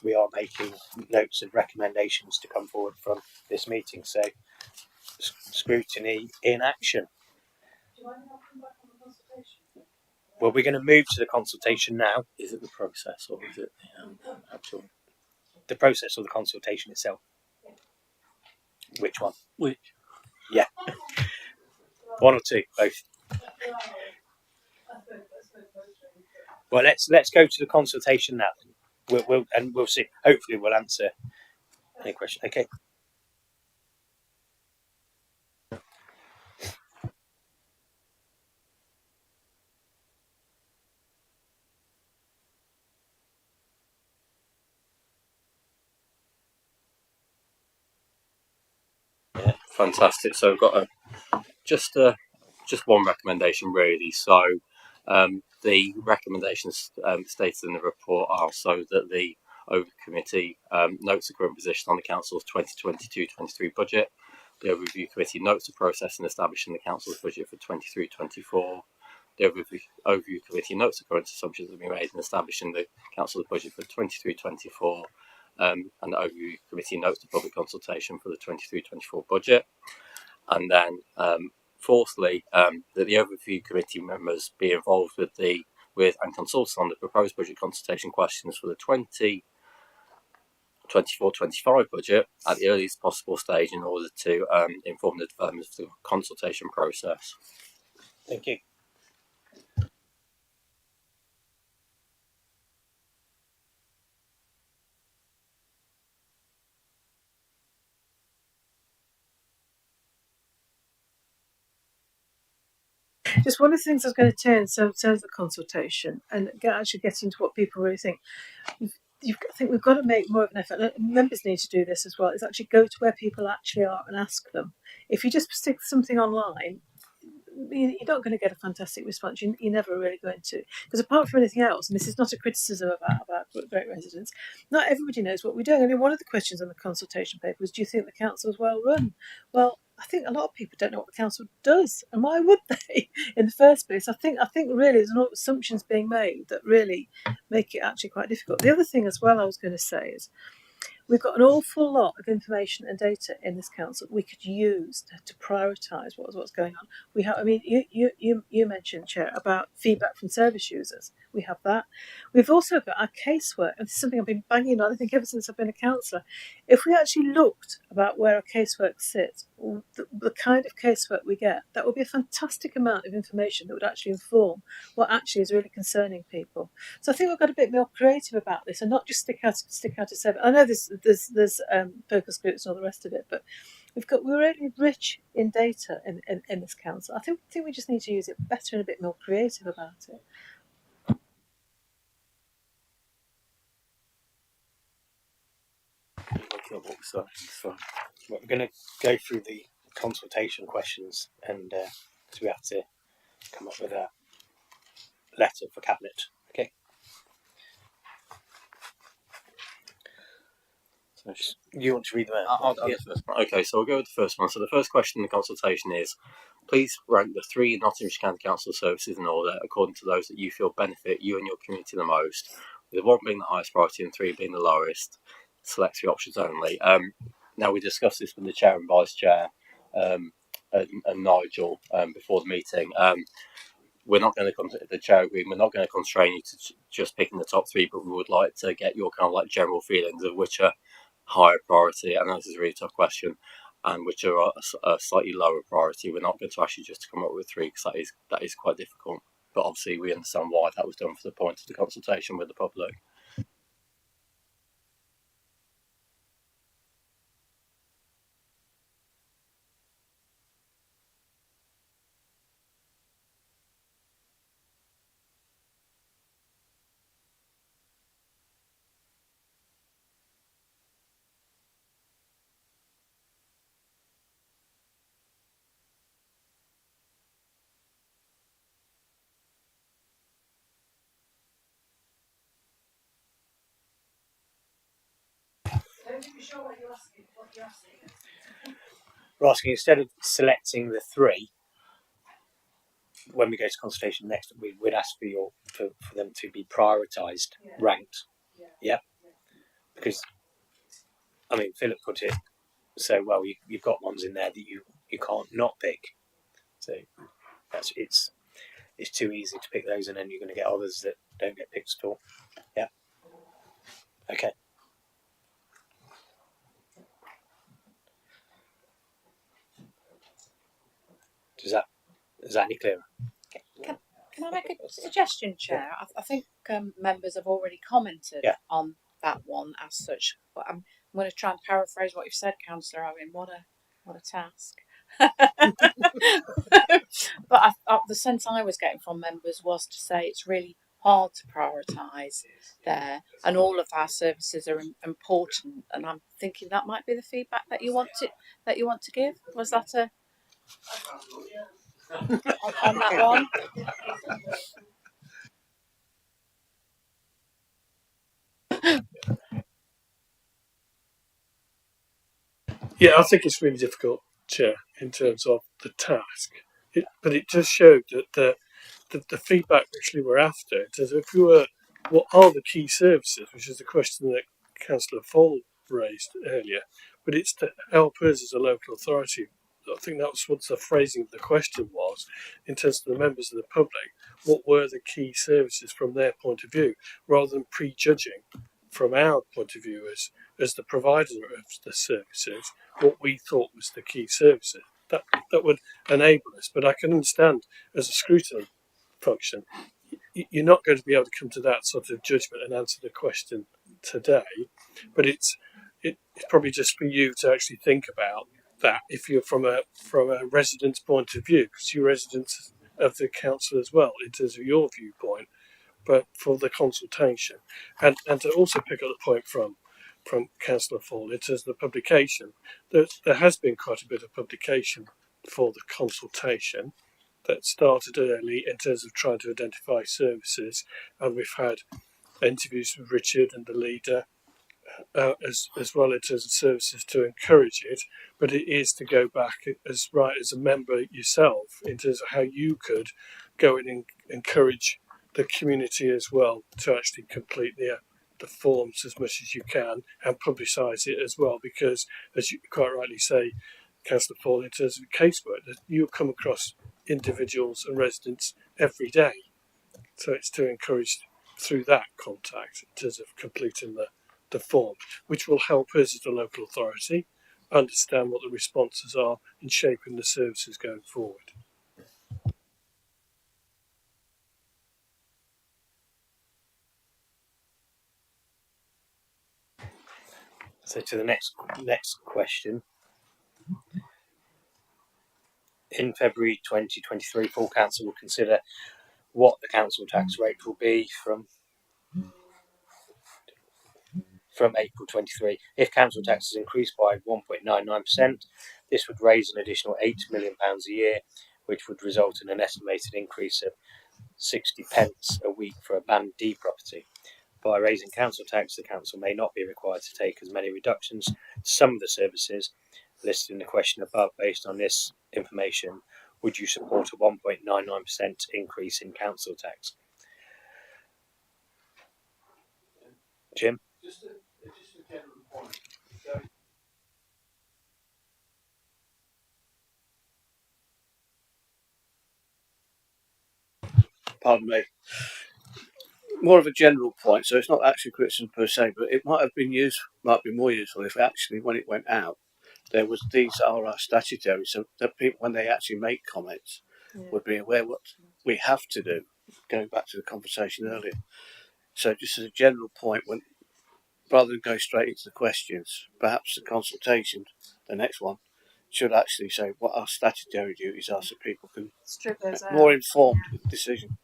we are making notes and recommendations to come forward from this meeting. So scrutiny in action. Well, we're going to move to the consultation now. Is it the process or is it the actual? The process or the consultation itself? Which one? Which? Yeah. One or two, both. Well, let's go to the consultation now. We'll see. Hopefully, we'll answer any question. Okay. Yeah, fantastic. So we've got just one recommendation really. So the recommendations stated in the report are so that the Overview Committee notes the current position on the Council's 2022-23 budget. The Overview Committee notes the process in establishing the Council's budget for 23-24. The Overview Committee notes the current assumptions that have been made in establishing the Council's budget for 23-24. And the Overview Committee notes the public consultation for the 23-24 budget. And then fourthly, that the Overview Committee members be involved with and consult on the proposed budget consultation questions for the 24-25 budget at the earliest possible stage in order to inform the development of the consultation process. Thank you. Just one of the things I was going to turn in terms of the consultation and actually get into what people really think. I think we've got to make more of an effort. Members need to do this as well. Is actually go to where people actually are and ask them. If you just stick something online, you're not going to get a fantastic response. You're never really going to, because apart from anything else, and this is not a criticism about Great Residents, not everybody knows what we're doing. I mean, one of the questions on the consultation paper was, do you think the council is well run? Well, I think a lot of people don't know what the council does, and why would they in the first place? I think really there's a lot of assumptions being made that really make it actually quite difficult. The other thing as well I was going to say is, we've got an awful lot of information and data in this council we could use to prioritise what's going on. We have, I mean, you mentioned, Chair, about feedback from service users. We have that. We've also got our casework, and this is something I've been banging on, I think, ever since I've been a councillor. If we actually looked about where our casework sits, the kind of casework we get, that would be a fantastic amount of information that would actually inform what actually is really concerning people. So I think we've got a bit more creative about this, and not just stick out a seven. I know there's focus groups and all the rest of it, but we're really rich in data in this council. I think we just need to use it better and a bit more creative about it. So we're going to go through the consultation questions, and so we have to come up with a letter for cabinet. Okay. So you want to read them out? I'll do the first one. Okay, so we'll go with the first one. So the first question in the consultation is, please rank the 3 Nottinghamshire County Council services in order according to those that you feel benefit you and your community the most, with 1 being the highest priority and 3 being the lowest. Select 3 options only. Now, we discussed this with the Chair and Vice Chair and Nigel before the meeting. We're not going to, the Chair agreed, we're not going to constrain you to just picking the top 3, but we would like to get your kind of like general feelings of which are higher priority. I know this is a really tough question, and which are a slightly lower priority. We're not going to ask you just to come up with 3, because that is quite difficult. But obviously, we understand why that was done for the point of the consultation with the public. We're asking, instead of selecting the 3, when we go to consultation next, we would ask for them to be prioritised, ranked. Yeah. Because, I mean, Philip put it so well. You've got ones in there that you can't not pick. So it's too easy to pick those, and then you're going to get others that don't get picked at all. Yeah. Okay. Is that any clearer? Can I make a suggestion, Chair? I think members have already commented on that one as such, but I'm going to try and paraphrase what you've said, Councillor Owen. What a task. But the sense I was getting from members was to say it's really hard to prioritise there, and all of our services are important. And I'm thinking that might be the feedback that you want to give. Was that on that one? Yeah, I think it's really difficult, Chair, in terms of the task. But it just showed that the feedback actually we're after, is if we were, what are the key services, which is the question that Councillor Fall raised earlier, but it's to help us as a local authority. I think that was what the phrasing of the question was, in terms of the members of the public, what were the key services from their point of view, rather than prejudging from our point of view as the provider of the services, what we thought was the key services. That would enable us, but I can understand as a scrutiny function, you're not going to be able to come to that sort of judgment and answer the question today, but it's probably just for you to actually think about that if you're from a resident's point of view, because you're residents of the council as well in terms of your viewpoint, but for the consultation, and to also pick up the point from Councillor Fall in terms of the publication, there has been quite a bit of publication for the consultation that started early in terms of trying to identify services, and we've had interviews with Richard and the leader as well in terms of services to encourage it, but it is to go back as a member yourself in terms of how you could go in and encourage the community as well to actually complete the forms as much as you can and publicise it as well, because as you quite rightly say, Councillor Paul, in terms of casework, that you come across individuals and residents every day, so it's to encourage through that contact in terms of completing the form, which will help us as a local authority understand what the responses are in shaping the services going forward. So to the next question. In February 2023, full council will consider what the council tax rate will be from April 23. If council tax is increased by 1.99%, this would raise an additional £8 million a year, which would result in an estimated increase of 60 pence a week for a Band D property. By raising council tax, the council may not be required to take as many reductions to some of the services listed in the question above. Based on this information, would you support a 1.99% increase in council tax? Jim? Just a general point. So, Pardon me. More of a general point, so it's not actually criticism per se, but it might be more useful if actually when it went out, there was these are our statutory, so that people when they actually make comments would be aware what we have to do. Going back to the conversation earlier, so just as a general point, when rather than go straight into the questions, perhaps the consultation, the next one, should actually say what our statutory duties are, so people can Strip those out. more informed decision.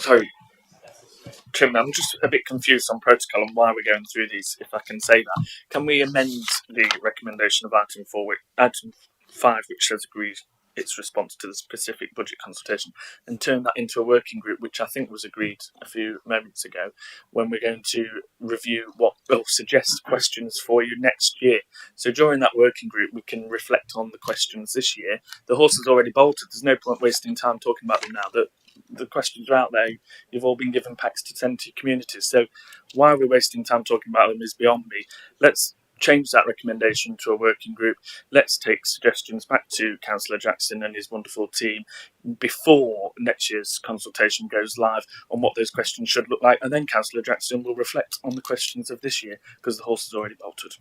So, Tim, I'm just a bit confused on protocol and why we're going through these, if I can say that. Can we amend the recommendation of item 5, which says agreed its response to the specific budget consultation and turn that into a working group, which I think was agreed a few moments ago, when we're going to review what will suggest questions for you next year. So during that working group, we can reflect on the questions this year. The horse has already bolted. There's no point wasting time talking about them now. The questions are out there. You've all been given packs to send to your communities. So why we're wasting time talking about them is beyond me. Let's change that recommendation to a working group. Let's take suggestions back to Councillor Jackson and his wonderful team before next year's consultation goes live on what those questions should look like, and then Councillor Jackson will reflect on the questions of this year because the horse has already bolted.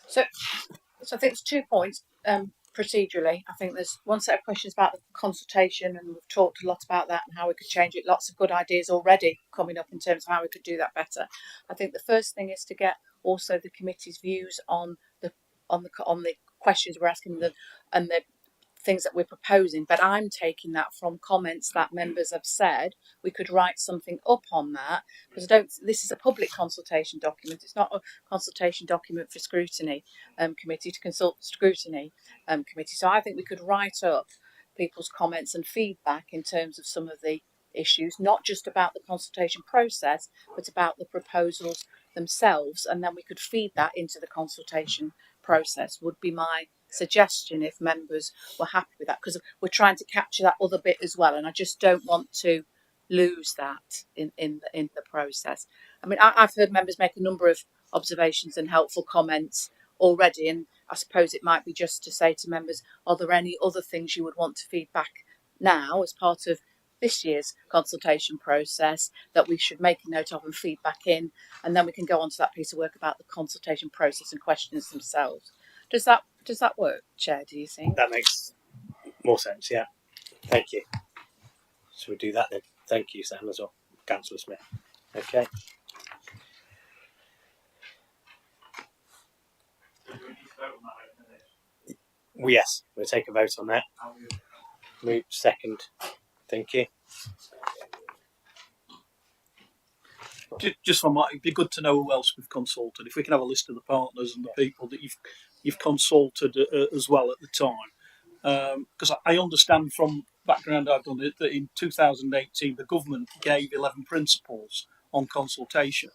So I think there's 2 points. Procedurally, I think there's one set of questions about the consultation, and we've talked a lot about that and how we could change it. Lots of good ideas already coming up in terms of how we could do that better. I think the first thing is to get also the committee's views on the questions we're asking them and the things that we're proposing, but I'm taking that from comments that members have said. We could write something up on that, because this is a public consultation document. It's not a consultation document for scrutiny committee to consult scrutiny committee. So I think we could write up people's comments and feedback in terms of some of the issues, not just about the consultation process, but about the proposals themselves, and then we could feed that into the consultation process, would be my suggestion if members were happy with that, because we're trying to capture that other bit as well, and I just don't want to lose that in the process. I mean, I've heard members make a number of observations and helpful comments already, and I suppose it might be just to say to members, are there any other things you would want to feed back now as part of this year's consultation process that we should make a note of and feed back in, and then we can go on to that piece of work about the consultation process and questions themselves. Does that work, Chair, do you think? That makes more sense, yeah. Thank you. So we do that then. Thank you, Sam, as well. Councillor Smith. Okay. Well, yes, we'll take a vote on that. Move second. Thank you. Just from that, it'd be good to know who else we've consulted. If we can have a list of the partners and the people that you've consulted as well at the time, because I understand from background I've done it that in 2018 the government gave 11 principles on consultation,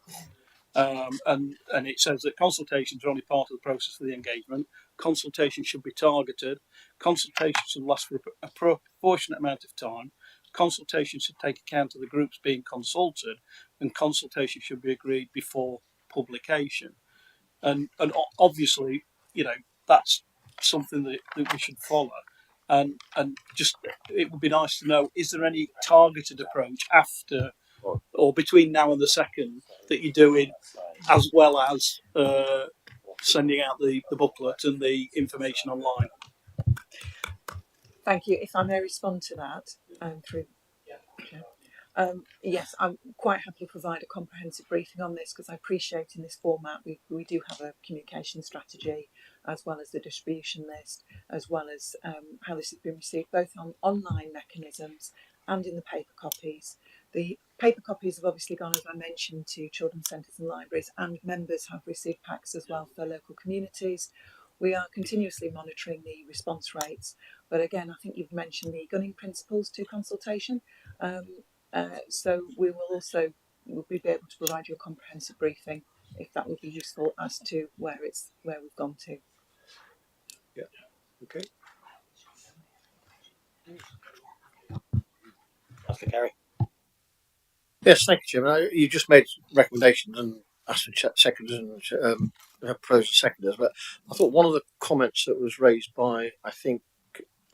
and it says that consultations are only part of the process of the engagement. Consultation should be targeted. Consultation should last for a proportionate amount of time. Consultation should take account of the groups being consulted, and consultation should be agreed before publication. And obviously, that's something that we should follow. And just it would be nice to know, is there any targeted approach after or between now and the second that you're doing, as well as sending out the booklet and the information online? Thank you. If I may respond to that, through. Yes, I'm quite happy to provide a comprehensive briefing on this, because I appreciate in this format we do have a communication strategy, as well as the distribution list, as well as how this has been received both on online mechanisms and in the paper copies. The paper copies have obviously gone, as I mentioned, to children's centres and libraries, and members have received packs as well for local communities. We are continuously monitoring the response rates, but again, I think you've mentioned the gunning principles to consultation. So we will also be able to provide you a comprehensive briefing if that would be useful as to where we've gone to. Yeah. Okay. Councillor Carey. Yes, thank you, Chairman. You just made recommendations and asked for seconders and pros and seconders, but I thought one of the comments that was raised by, I think,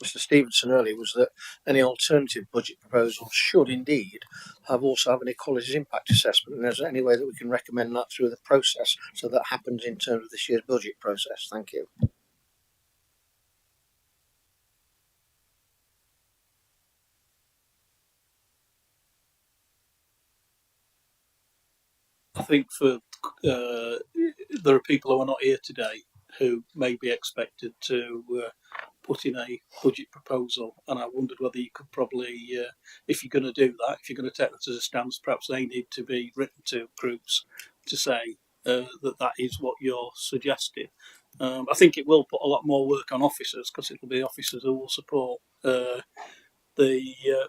Mr. Stevenson earlier was that any alternative budget proposals should indeed also have an equalities impact assessment, and is there any way that we can recommend that through the process so that happens in terms of this year's budget process? Thank you. I think there are people who are not here today who may be expected to put in a budget proposal, and I wondered whether you could probably, if you're going to do that, if you're going to take that as a stance, perhaps they need to be written to groups to say that is what you're suggesting. I think it will put a lot more work on officers, because it'll be officers who will support the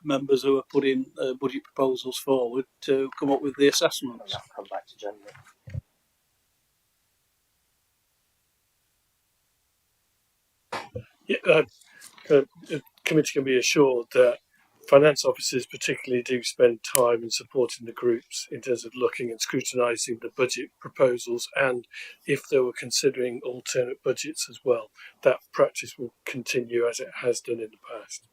members who are putting budget proposals forward to come up with the assessments. That'll come back to January. Yeah, the committee can be assured that finance officers particularly do spend time in supporting the groups in terms of looking and scrutinising the budget proposals, and if they were considering alternate budgets as well, that practice will continue as it has done in the past.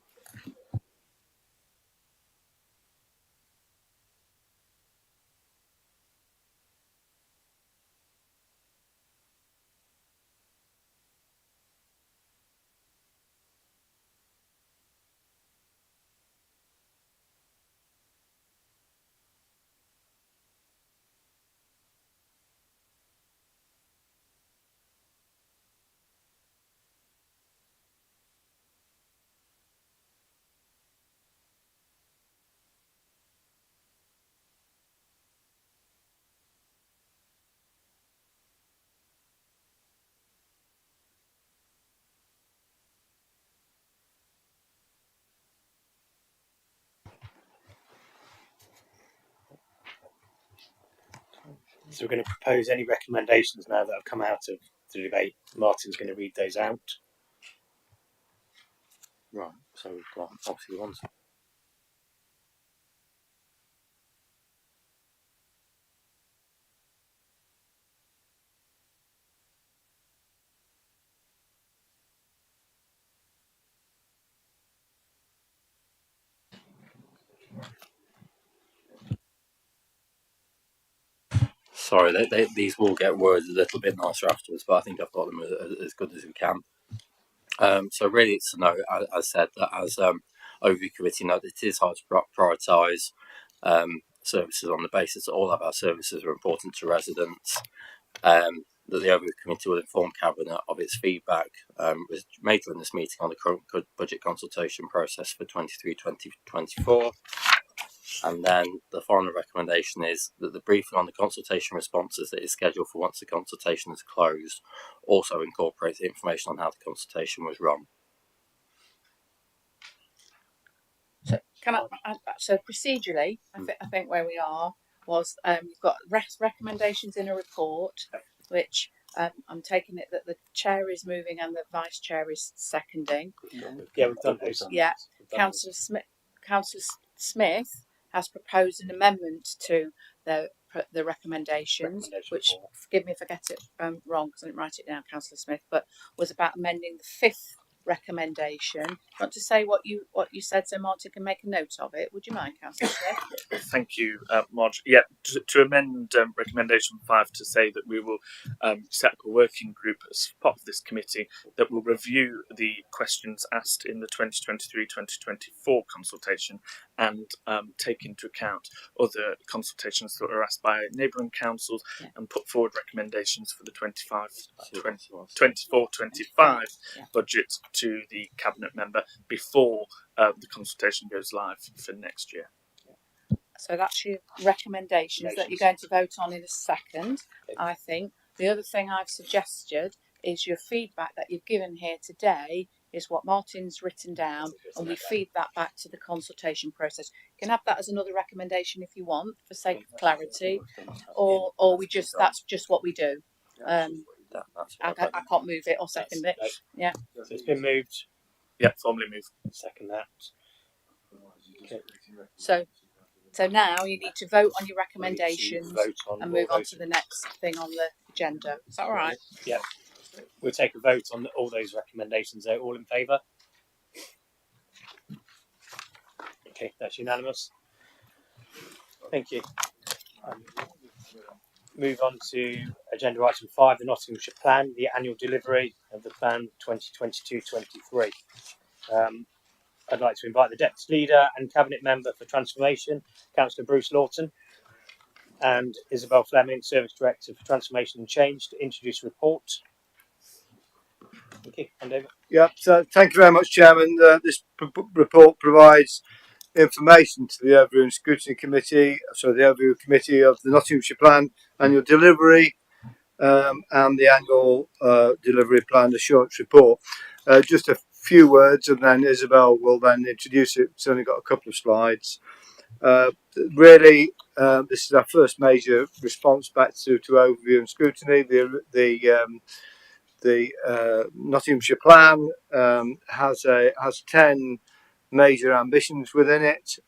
So we're going to propose any recommendations now that have come out of the debate. Martin's going to read those out. Right. So we've got obviously one. Sorry, these will get worded a little bit nicer afterwards, but I think I've got them as good as we can. So really, it's to note, as I said, that as overview committee note, it is hard to prioritise services on the basis that all of our services are important to residents. That the overview committee will inform Cabinet of its feedback was made during this meeting on the current budget consultation process for 23-2024. And then the final recommendation is that the briefing on the consultation responses that is scheduled for once the consultation is closed also incorporates information on how the consultation was run. So so procedurally, I think where we are was you've got recommendations in a report, which I'm taking it that the chair is moving and the vice chair is seconding. Yeah, we've done those. Yeah, Councillor Smith has proposed an amendment to the recommendations, which, forgive me if I get it wrong because I didn't write it down, Councillor Smith, but was about amending the fifth recommendation. Want to say what you said so Martin can make a note of it? Would you mind, Councillor Smith? Thank you, Marge. Yeah, to amend recommendation 5 to say that we will set up a working group as part of this committee that will review the questions asked in the 2023-2024 consultation and take into account other consultations that were asked by neighbouring councils and put forward recommendations for the 24-25 budget to the Cabinet member before the consultation goes live for next year. So that's your recommendations that you're going to vote on in a second, I think. The other thing I've suggested is your feedback that you've given here today is what Martin's written down, and we feed that back to the consultation process. You can have that as another recommendation if you want, for sake of clarity, or we just, that's just what we do. I can't move it or second it. Yeah. So it's been moved. Yeah, formally moved. Second that. Okay. So now you need to vote on your recommendations and move on to the next thing on the agenda. Is that all right? Yeah. We'll take a vote on all those recommendations. Are all in favour? Okay, that's unanimous. Thank you. Move on to agenda item 5, the Nottinghamshire Plan, the annual delivery of the plan 2022-23. I'd like to invite the Deputy Leader and Cabinet Member for Transformation, Councillor Bruce Lawton, and Isabel Fleming, Service Director for Transformation and Change, to introduce a report. Thank you. And David. Yeah, so thank you very much, Chairman. This report provides information to the Overview and Scrutiny Committee, so the Overview Committee of the Nottinghamshire Plan annual delivery and the annual delivery plan assurance report. Just a few words, and then Isabel will then introduce it. It's only got a couple of slides. Really, this is our first major response back to Overview and Scrutiny. The Nottinghamshire Plan has 10 major ambitions within it,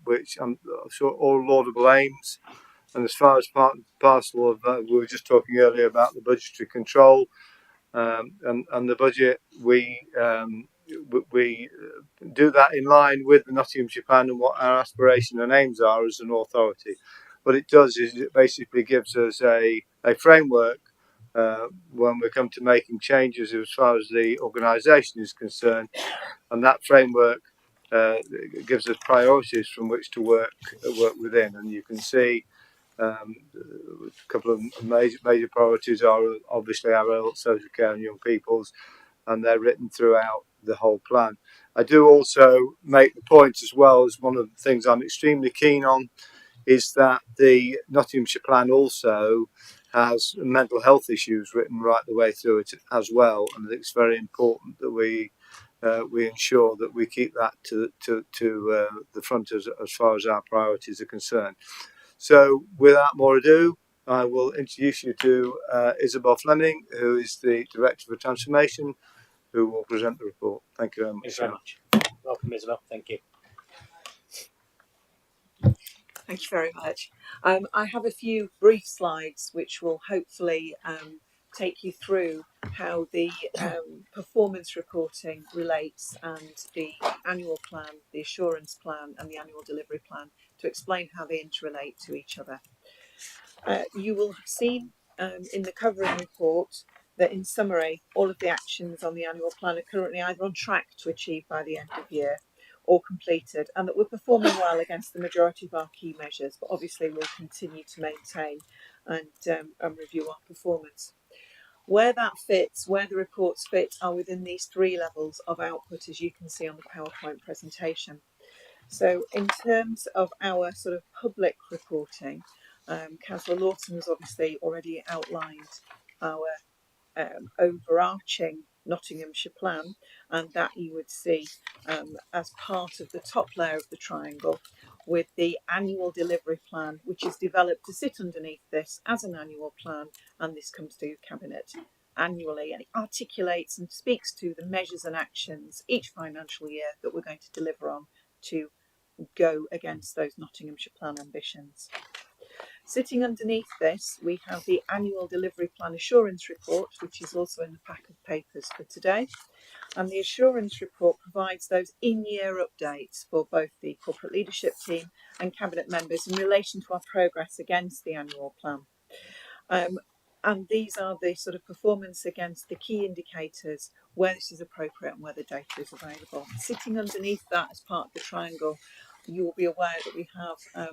which I'm sure all laudable aims. And as far as part and parcel of we were just talking earlier about the budgetary control and the budget, we do that in line with the Nottinghamshire Plan and what our aspiration and aims are as an authority. What it does is it basically gives us a framework when we come to making changes as far as the organisation is concerned, and that framework gives us priorities from which to work within. And you can see a couple of major priorities are obviously our adult social care and young people's, and they're written throughout the whole plan. I do also make the point as well as one of the things I'm extremely keen on is that the Nottinghamshire Plan also has mental health issues written right the way through it as well, and I think it's very important that we ensure that we keep that to the front as far as our priorities are concerned. So, without more ado, I will introduce you to Isabel Fleming, who is the Director for Transformation, who will present the report. Thank you very much. Thank you very much. Welcome, Isabel. Thank you. Thank you very much. I have a few brief slides which will hopefully take you through how the performance reporting relates and the annual plan, the assurance plan and the annual delivery plan, to explain how they interrelate to each other. You will have seen in the covering report that in summary, all of the actions on the annual plan are currently either on track to achieve by the end of the year or completed, and that we're performing well against the majority of our key measures, but obviously we'll continue to maintain and review our performance. Where that fits, where the reports fit, are within these 3 levels of output, as you can see on the PowerPoint presentation. So in terms of our sort of public reporting, Councillor Lawson has obviously already outlined our overarching Nottinghamshire Plan, and that you would see as part of the top layer of the triangle, with the annual delivery plan, which is developed to sit underneath this as an annual plan, and this comes to Cabinet annually, and it articulates and speaks to the measures and actions each financial year that we're going to deliver on to go against those Nottinghamshire Plan ambitions. Sitting underneath this, we have the annual delivery plan assurance report, which is also in the pack of papers for today. And the assurance report provides those in-year updates for both the corporate leadership team and cabinet members in relation to our progress against the annual plan. And these are the sort of performance against the key indicators where this is appropriate and where the data is available. Sitting underneath that as part of the triangle, you will be aware that we have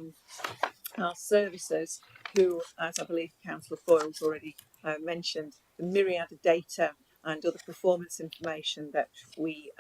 our services who, as I believe Councillor Foyle's already mentioned, the myriad of data and other performance information that we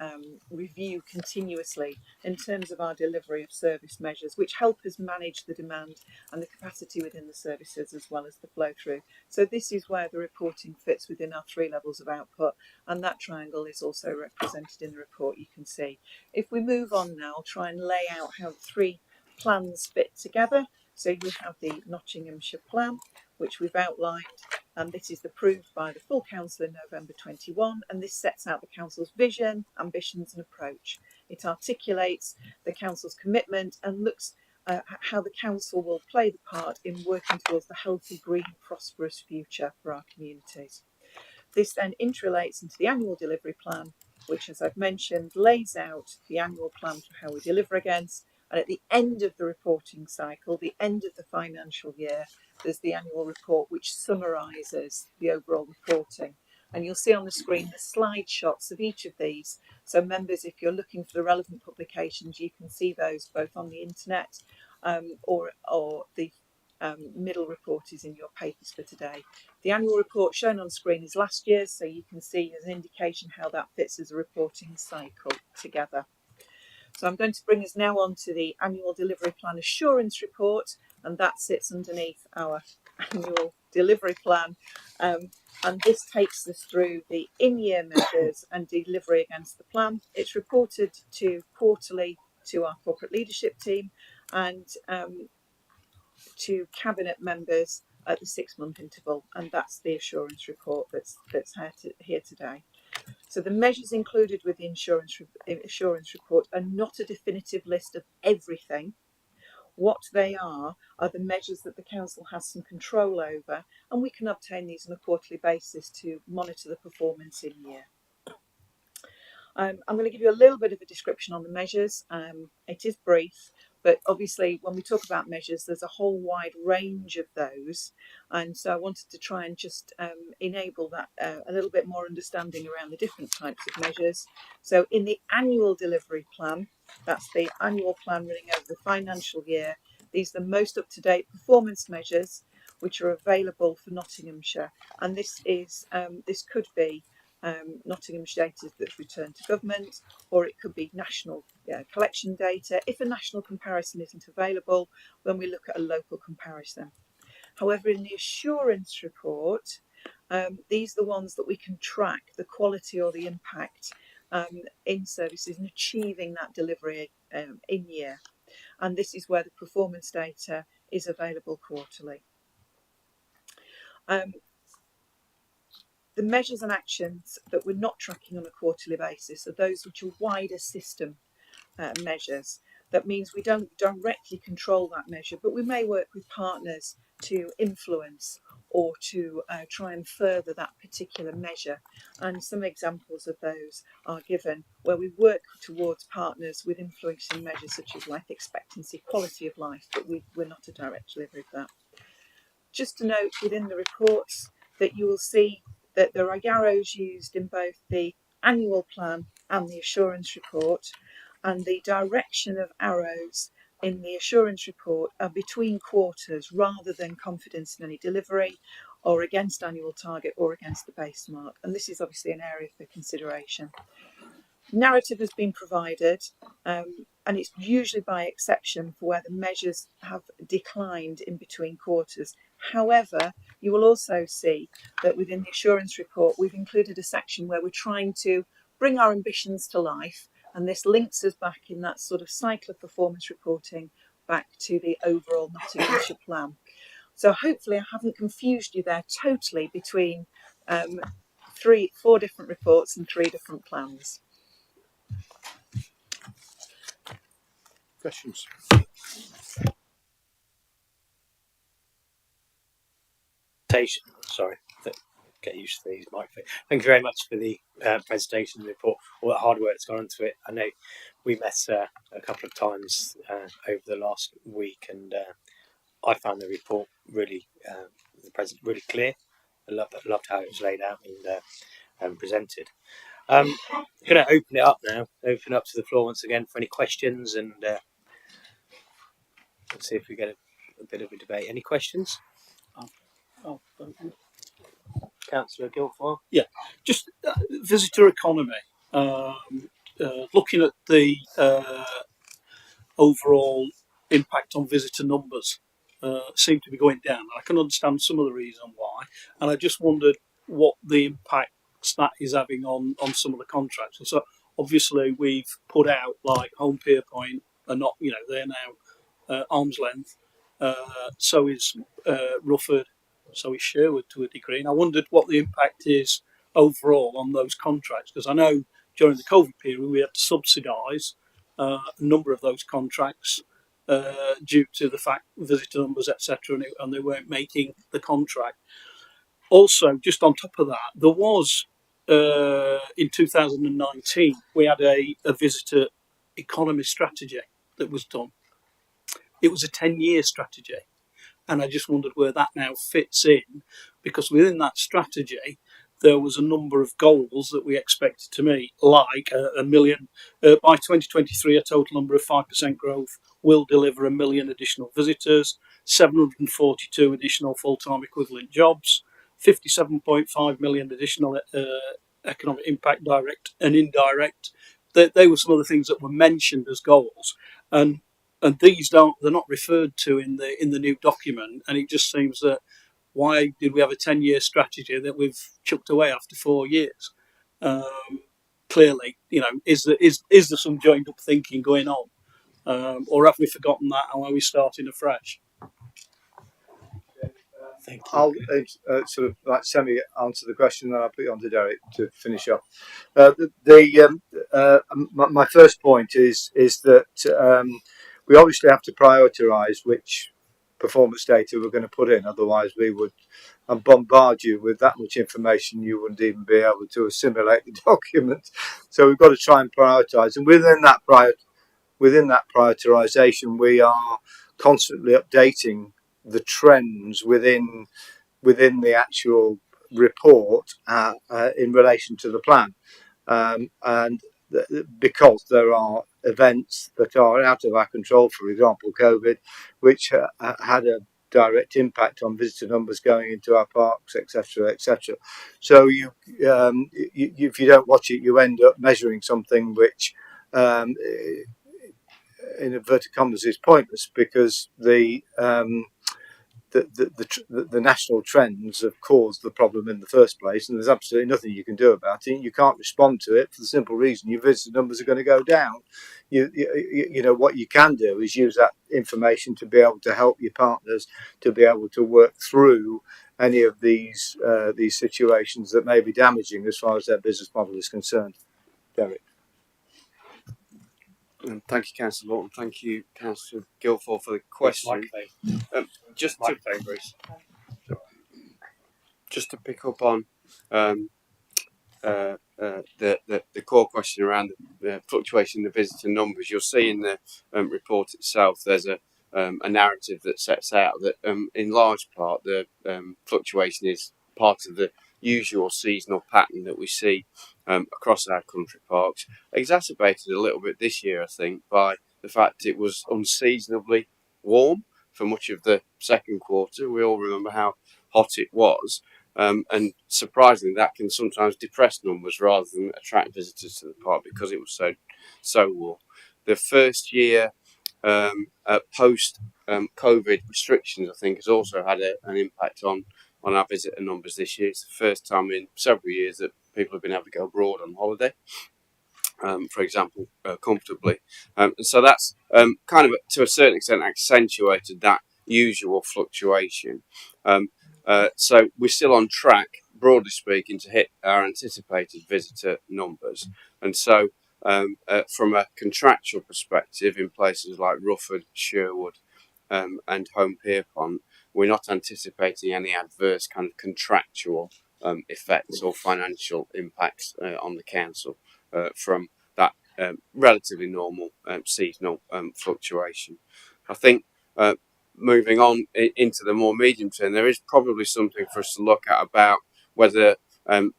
review continuously in terms of our delivery of service measures, which help us manage the demand and the capacity within the services as well as the flow through. So this is where the reporting fits within our 3 levels of output, and that triangle is also represented in the report you can see. If we move on now, I'll try and lay out how the 3 plans fit together. So we have the Nottinghamshire Plan, which we've outlined, and this is approved by the full council in November 21, and this sets out the council's vision, ambitions and approach. It articulates the council's commitment and looks at how the council will play the part in working towards the healthy, green, prosperous future for our communities. This then interrelates into the annual delivery plan, which, as I've mentioned, lays out the annual plan for how we deliver against. And at the end of the reporting cycle, the end of the financial year, there's the annual report which summarises the overall reporting. And you'll see on the screen the slide shots of each of these. So members, if you're looking for the relevant publications, you can see those both on the internet or the middle report is in your papers for today. The annual report shown on screen is last year's, so you can see as an indication how that fits as a reporting cycle together. So I'm going to bring us now on to the annual delivery plan assurance report, and that sits underneath our annual delivery plan. And this takes us through the in-year measures and delivery against the plan. It's reported to quarterly to our corporate leadership team and to cabinet members at the 6-month interval, and that's the assurance report that's here today. So the measures included with the assurance report are not a definitive list of everything. What they are the measures that the council has some control over, and we can obtain these on a quarterly basis to monitor the performance in year. I'm going to give you a little bit of a description on the measures. It is brief, but obviously when we talk about measures, there's a whole wide range of those. And so I wanted to try and just enable that a little bit more understanding around the different types of measures. So in the annual delivery plan, that's the annual plan running over the financial year, these are the most up-to-date performance measures which are available for Nottinghamshire. And this is this could be Nottinghamshire data that's returned to government, or it could be national collection data. If a national comparison isn't available, then we look at a local comparison. However, in the assurance report, these are the ones that we can track the quality or the impact in services and achieving that delivery in year. And this is where the performance data is available quarterly. The measures and actions that we're not tracking on a quarterly basis are those which are wider system measures. That means we don't directly control that measure, but we may work with partners to influence or to try and further that particular measure. And some examples of those are given where we work towards partners with influencing measures such as life expectancy, quality of life, but we're not a direct delivery of that. Just to note within the reports that you will see that there are arrows used in both the annual plan and the assurance report, and the direction of arrows in the assurance report are between quarters rather than confidence in any delivery or against annual target or against the base mark. And this is obviously an area for consideration. Narrative has been provided, and it's usually by exception for where the measures have declined in between quarters. However, you will also see that within the assurance report, we've included a section where we're trying to bring our ambitions to life, and this links us back in that sort of cycle of performance reporting back to the overall Nottinghamshire plan. So hopefully I haven't confused you there totally between 4 different reports and 3 different plans. Questions? Sorry, get used to these microphones. Thank you very much for the presentation and the report, all the hard work that's gone into it. I know we met a couple of times over the last week, and I found the report really, really clear. I loved how it was laid out and presented. I'm going to open it up now, open up to the floor once again for any questions, and let's see if we get a bit of a debate. Any questions? Councillor Guilfoyle? Yeah, just visitor economy. Looking at the overall impact on visitor numbers seem to be going down. I can understand some of the reason why, and I just wondered what the impacts that is having on some of the contracts. And so obviously we've put out like Home Pierpoint are not, they're now arm's length. So is Rufford, so is Sherwood to a degree. And I wondered what the impact is overall on those contracts, because I know during the COVID period we had to subsidise a number of those contracts due to the fact visitor numbers, etc., and they weren't making the contract. Also, just on top of that, there was in 2019 we had a visitor economy strategy that was done. It was a 10-year strategy, and I just wondered where that now fits in, because within that strategy there was a number of goals that we expected to meet, like a million by 2023, a total number of 5% growth will deliver 1 million additional visitors. 742 additional full-time equivalent jobs, 57.5 million additional economic impact, direct and indirect. They were some of the things that were mentioned as goals, and they're not referred to in the new document. And it just seems that, why did we have a 10-year strategy that we've chucked away after 4 years? Clearly, is there some joined up thinking going on, or have we forgotten that, and are we starting afresh? Thank you. I'll sort of like semi answer the question, then I'll put you on to Derek to finish up. My first point is that we obviously have to prioritise which performance data we're going to put in. Otherwise, we would bombard you with that much information you wouldn't even be able to assimilate the document. So we've got to try and prioritise, and within that prioritisation, we are constantly updating the trends within the actual report in relation to the plan, and because there are events that are out of our control, for example COVID, which had a direct impact on visitor numbers going into our parks, etc., etc. So you if you don't watch it, you end up measuring something which in inverted commas is pointless, because the national trends have caused the problem in the first place, and there's absolutely nothing you can do about it. You can't respond to it for the simple reason your visitor numbers are going to go down. You know what you can do is use that information to be able to help your partners to be able to work through any of these situations that may be damaging as far as their business model is concerned. Derek. Thank you, Councillor Lawton. Thank you, Councillor Guilford, for the question. Just to pick up on the core question around the fluctuation in the visitor numbers, you'll see in the report itself there's a narrative that sets out that in large part the fluctuation is part of the usual seasonal pattern that we see across our country parks, exacerbated a little bit this year, I think, by the fact it was unseasonably warm for much of the second quarter. We all remember how hot it was, and surprisingly that can sometimes depress numbers rather than attract visitors to the park because it was so warm. The first year post COVID restrictions, I think, has also had an impact on our visitor numbers this year. It's the first time in several years that people have been able to go abroad on holiday, for example, comfortably. And so that's kind of, to a certain extent, accentuated that usual fluctuation. So we're still on track, broadly speaking, to hit our anticipated visitor numbers. And so from a contractual perspective, in places like Rufford, Sherwood and Home Pierpont, we're not anticipating any adverse kind of contractual effects or financial impacts on the council from that relatively normal seasonal fluctuation. I think moving on into the more medium term, there is probably something for us to look at about whether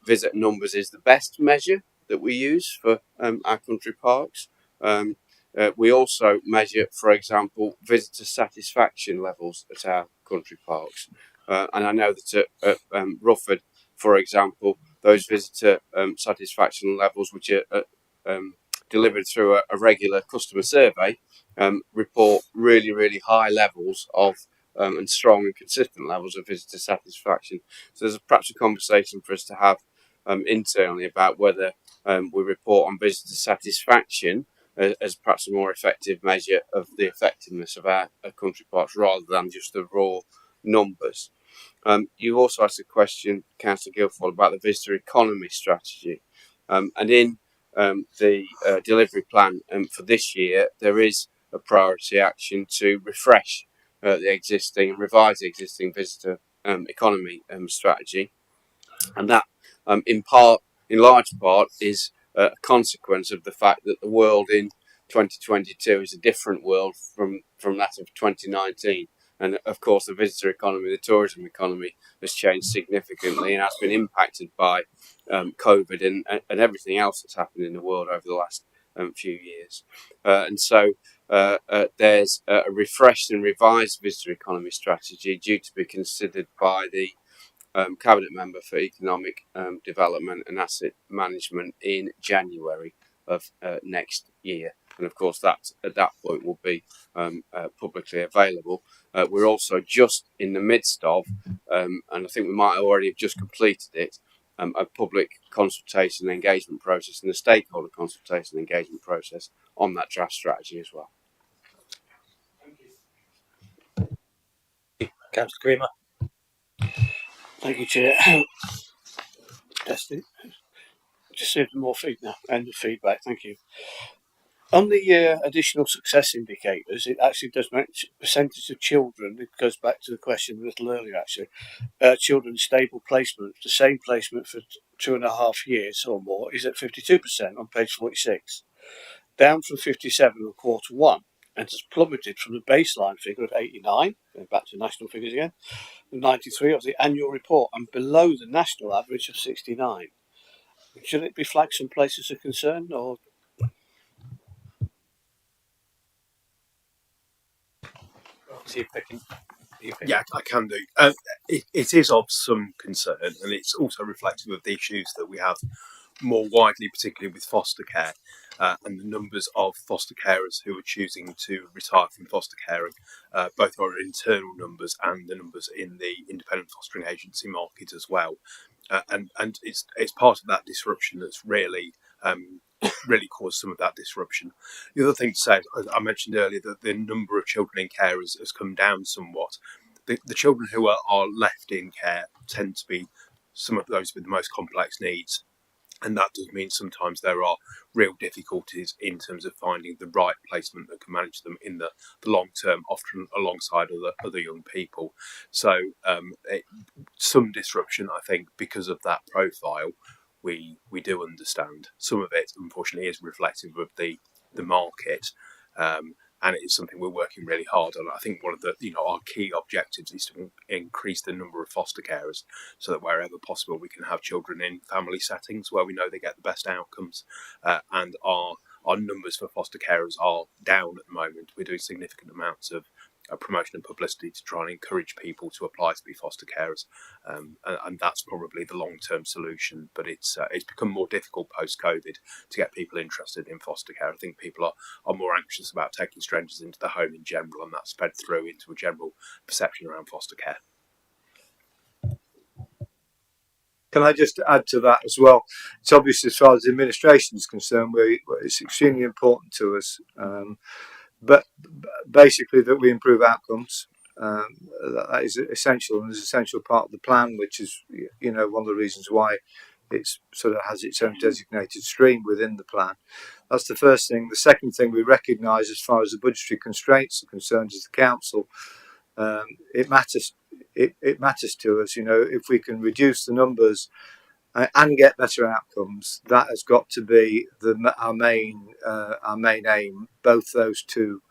visitor numbers is the best measure that we use for our country parks. We also measure, for example, visitor satisfaction levels at our country parks. And I know that at Rufford, for example, those visitor satisfaction levels, which are delivered through a regular customer survey, report really, really high levels of and strong and consistent levels of visitor satisfaction. So there's perhaps a conversation for us to have internally about whether we report on visitor satisfaction as perhaps a more effective measure of the effectiveness of our country parks rather than just the raw numbers. You also asked a question, Councillor Guilford, about the visitor economy strategy. And in the delivery plan for this year, there is a priority action to refresh the existing and revise the existing visitor economy strategy. And that, in large part, is a consequence of the fact that the world in 2022 is a different world from that of 2019. And of course, the visitor economy, the tourism economy has changed significantly and has been impacted by COVID and everything else that's happened in the world over the last few years. And so there's a refreshed and revised visitor economy strategy due to be considered by the Cabinet Member for Economic Development and Asset Management in January of next year. And of course, that at that point will be publicly available. We're also just in the midst of, and I think we might already have just completed it, a public consultation and engagement process and a stakeholder consultation and engagement process on that draft strategy as well. Councillor Creamer. Thank you, Chair. Just see more feedback. End of feedback. Thank you. On the additional success indicators, it actually does mention percentage of children. It goes back to the question a little earlier, actually. Children stable placement, the same placement for 2.5 years or more, is at 52% on page 46, down from 57 on quarter one, and has plummeted from the baseline figure of 89, going back to national figures again, and 93 of the annual report, and below the national average of 69. Should it be flagged some places of concern, or? Yeah, I can do. It is of some concern, and it's also reflective of the issues that we have more widely, particularly with foster care, and the numbers of foster carers who are choosing to retire from foster caring, both our internal numbers and the numbers in the independent fostering agency market as well. And it's part of that disruption that's really caused some of that disruption. The other thing to say, as I mentioned earlier, that the number of children in care has come down somewhat. The children who are left in care tend to be some of those with the most complex needs. And that does mean sometimes there are real difficulties in terms of finding the right placement that can manage them in the long term, often alongside other young people. So some disruption, I think, because of that profile, we do understand. Some of it, unfortunately, is reflective of the market. And it is something we're working really hard on. I think one of the our key objectives is to increase the number of foster carers, so that wherever possible we can have children in family settings where we know they get the best outcomes. And our numbers for foster carers are down at the moment. We're doing significant amounts of promotion and publicity to try and encourage people to apply to be foster carers, and that's probably the long-term solution. But it's become more difficult post-COVID to get people interested in foster care. I think people are more anxious about taking strangers into the home in general, and that's fed through into a general perception around foster care. Can I just add to that as well? It's obvious as far as the administration is concerned, it's extremely important to us. But basically that we improve outcomes, that is essential, and is an essential part of the plan, which is one of the reasons why it's sort of has its own designated stream within the plan. That's the first thing. The second thing we recognise as far as the budgetary constraints are concerned as the council, it matters. It matters to us. If we can reduce the numbers and get better outcomes, that has got to be our main aim. Both those two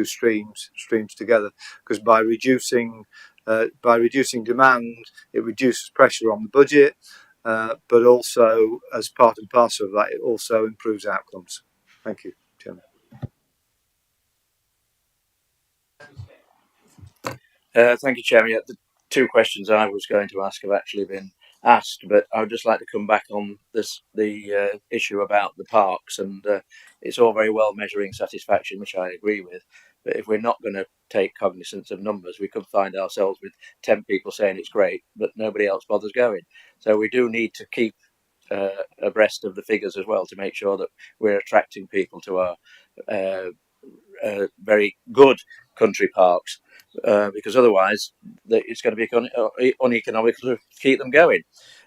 streams together, because by reducing demand, it reduces pressure on the budget, but also as part and parcel of that, it also improves outcomes. Thank you, Chairman. Thank you, Chairman. Yeah, the two questions I was going to ask have actually been asked, but I would just like to come back on the issue about the parks, and it's all very well measuring satisfaction, which I agree with, but if we're not going to take cognizance of numbers, we could find ourselves with 10 people saying it's great, but nobody else bothers going. So we do need to keep abreast of the figures as well, to make sure that we're attracting people to our very good country parks, because otherwise it's going to be uneconomical to keep them going.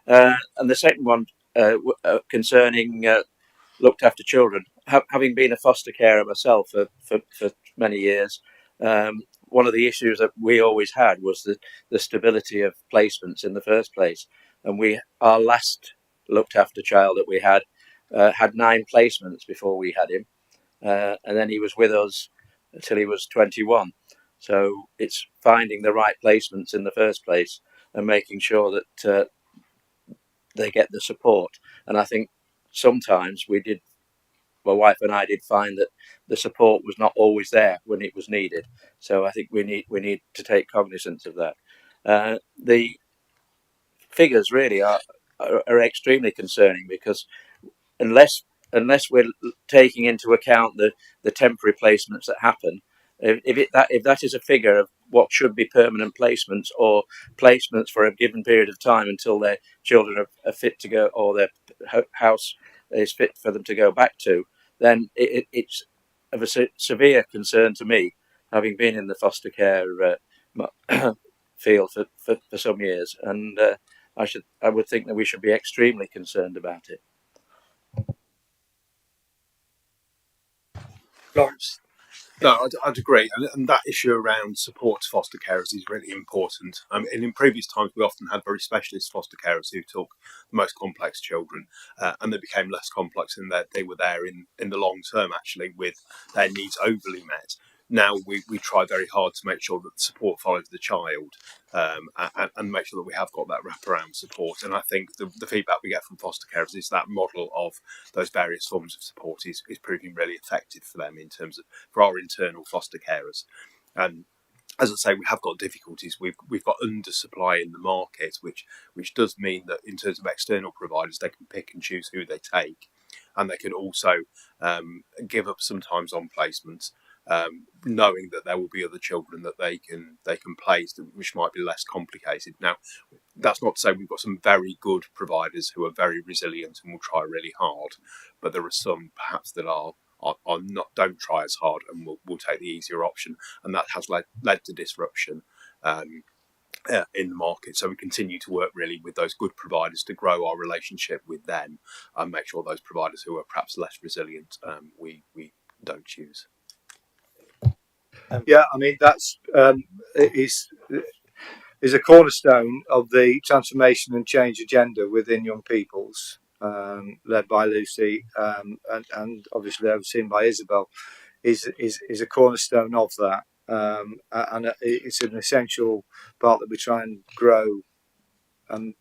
And the second one concerning looked after children. Having been a foster carer myself for many years, one of the issues that we always had was the stability of placements in the first place. And our last looked after child that we had 9 placements before we had him, and then he was with us until he was 21. So it's finding the right placements in the first place and making sure that they get the support. And I think sometimes we did my wife and I did find that the support was not always there when it was needed. So I think we need to take cognizance of that. The figures really are extremely concerning, because unless we're taking into account the temporary placements that happen, if that is a figure of what should be permanent placements, or placements for a given period of time until their children are fit to go, or their house is fit for them to go back to, then it's of a severe concern to me, having been in the foster care field for some years, and I would think that we should be extremely concerned about it. Lawrence. No, I'd agree, and that issue around support to foster carers is really important. And in previous times, we often had very specialist foster carers who took the most complex children, and they became less complex in that they were there in the long term, actually, with their needs overly met. Now we try very hard to make sure that the support follows the child, and make sure that we have got that wraparound support. And I think the feedback we get from foster carers is that model of those various forms of support is proving really effective for them, in terms of for our internal foster carers. And as I say, we have got difficulties. We've got undersupply in the market, which does mean that in terms of external providers, they can pick and choose who they take, and they can also give up sometimes on placements, knowing that there will be other children that they can place, which might be less complicated. Now, that's not to say we've got some very good providers who are very resilient and will try really hard, but there are some perhaps that are not, don't try as hard and will take the easier option, and that has led to disruption in the market. So we continue to work really with those good providers to grow our relationship with them, and make sure those providers who are perhaps less resilient, we don't choose. Yeah, I mean that's is a cornerstone of the transformation and change agenda within Young People's, led by Lucy, and obviously overseen by Isabel, is a cornerstone of that, and it's an essential part that we try and grow and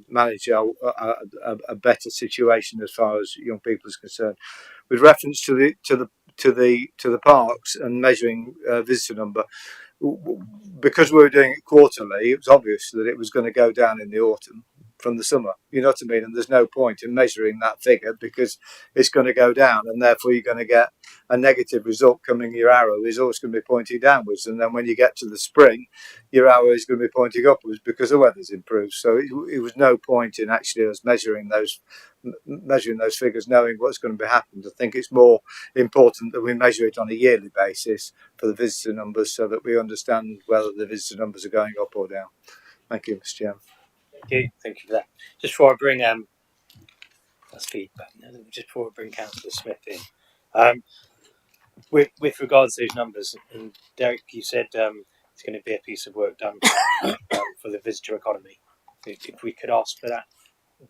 manage a better situation as far as young people is concerned. With reference to the parks and measuring visitor number, because we were doing it quarterly, it was obvious that it was going to go down in the autumn from the summer. You know what I mean? And there's no point in measuring that figure, because it's going to go down, and therefore you're going to get a negative result coming. Your arrow is always going to be pointing downwards, and then when you get to the spring, your arrow is going to be pointing upwards because the weather's improved. So it was no point in actually us measuring those figures, knowing what's going to be happening. I think it's more important that we measure it on a yearly basis for the visitor numbers, so that we understand whether the visitor numbers are going up or down. Thank you, Mr. Chairman. Thank you for that. Just before I bring that's feedback. Just before I bring Councillor Smith in, with regards to those numbers, and Derek, you said it's going to be a piece of work done for the visitor economy. If we could ask for that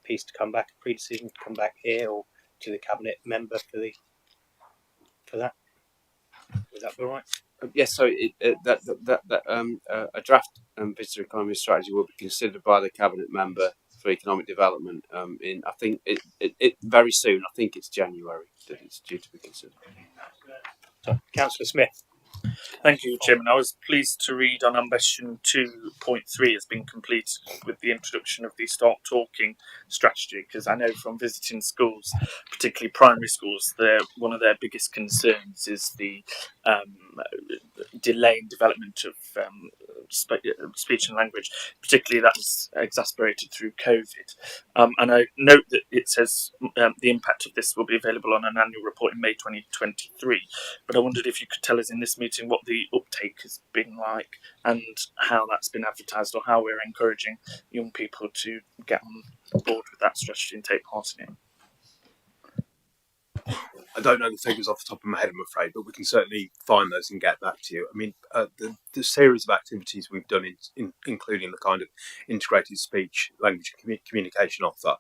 piece to come back, pre-decision, come back here, or to the cabinet member for that, would that be all right? Yes, so a draft visitor economy strategy will be considered by the cabinet member for economic development in, I think it very soon. I think it's January that it's due to be considered. So, Councillor Smith. Thank you, Chairman. I was pleased to read on ambition 2.3 has been completed with the introduction of the Start Talking strategy, because I know from visiting schools, particularly primary schools, one of their biggest concerns is the delay in development of speech and language, particularly that was exacerbated through COVID. And I note that it says the impact of this will be available on an annual report in May 2023. But I wondered if you could tell us in this meeting what the uptake has been like, and how that's been advertised, or how we're encouraging young people to get on board with that strategy and take part in it. I don't know the figures off the top of my head, I'm afraid, but we can certainly find those and get back to you. I mean, the series of activities we've done, including the kind of integrated speech, language, communication offer,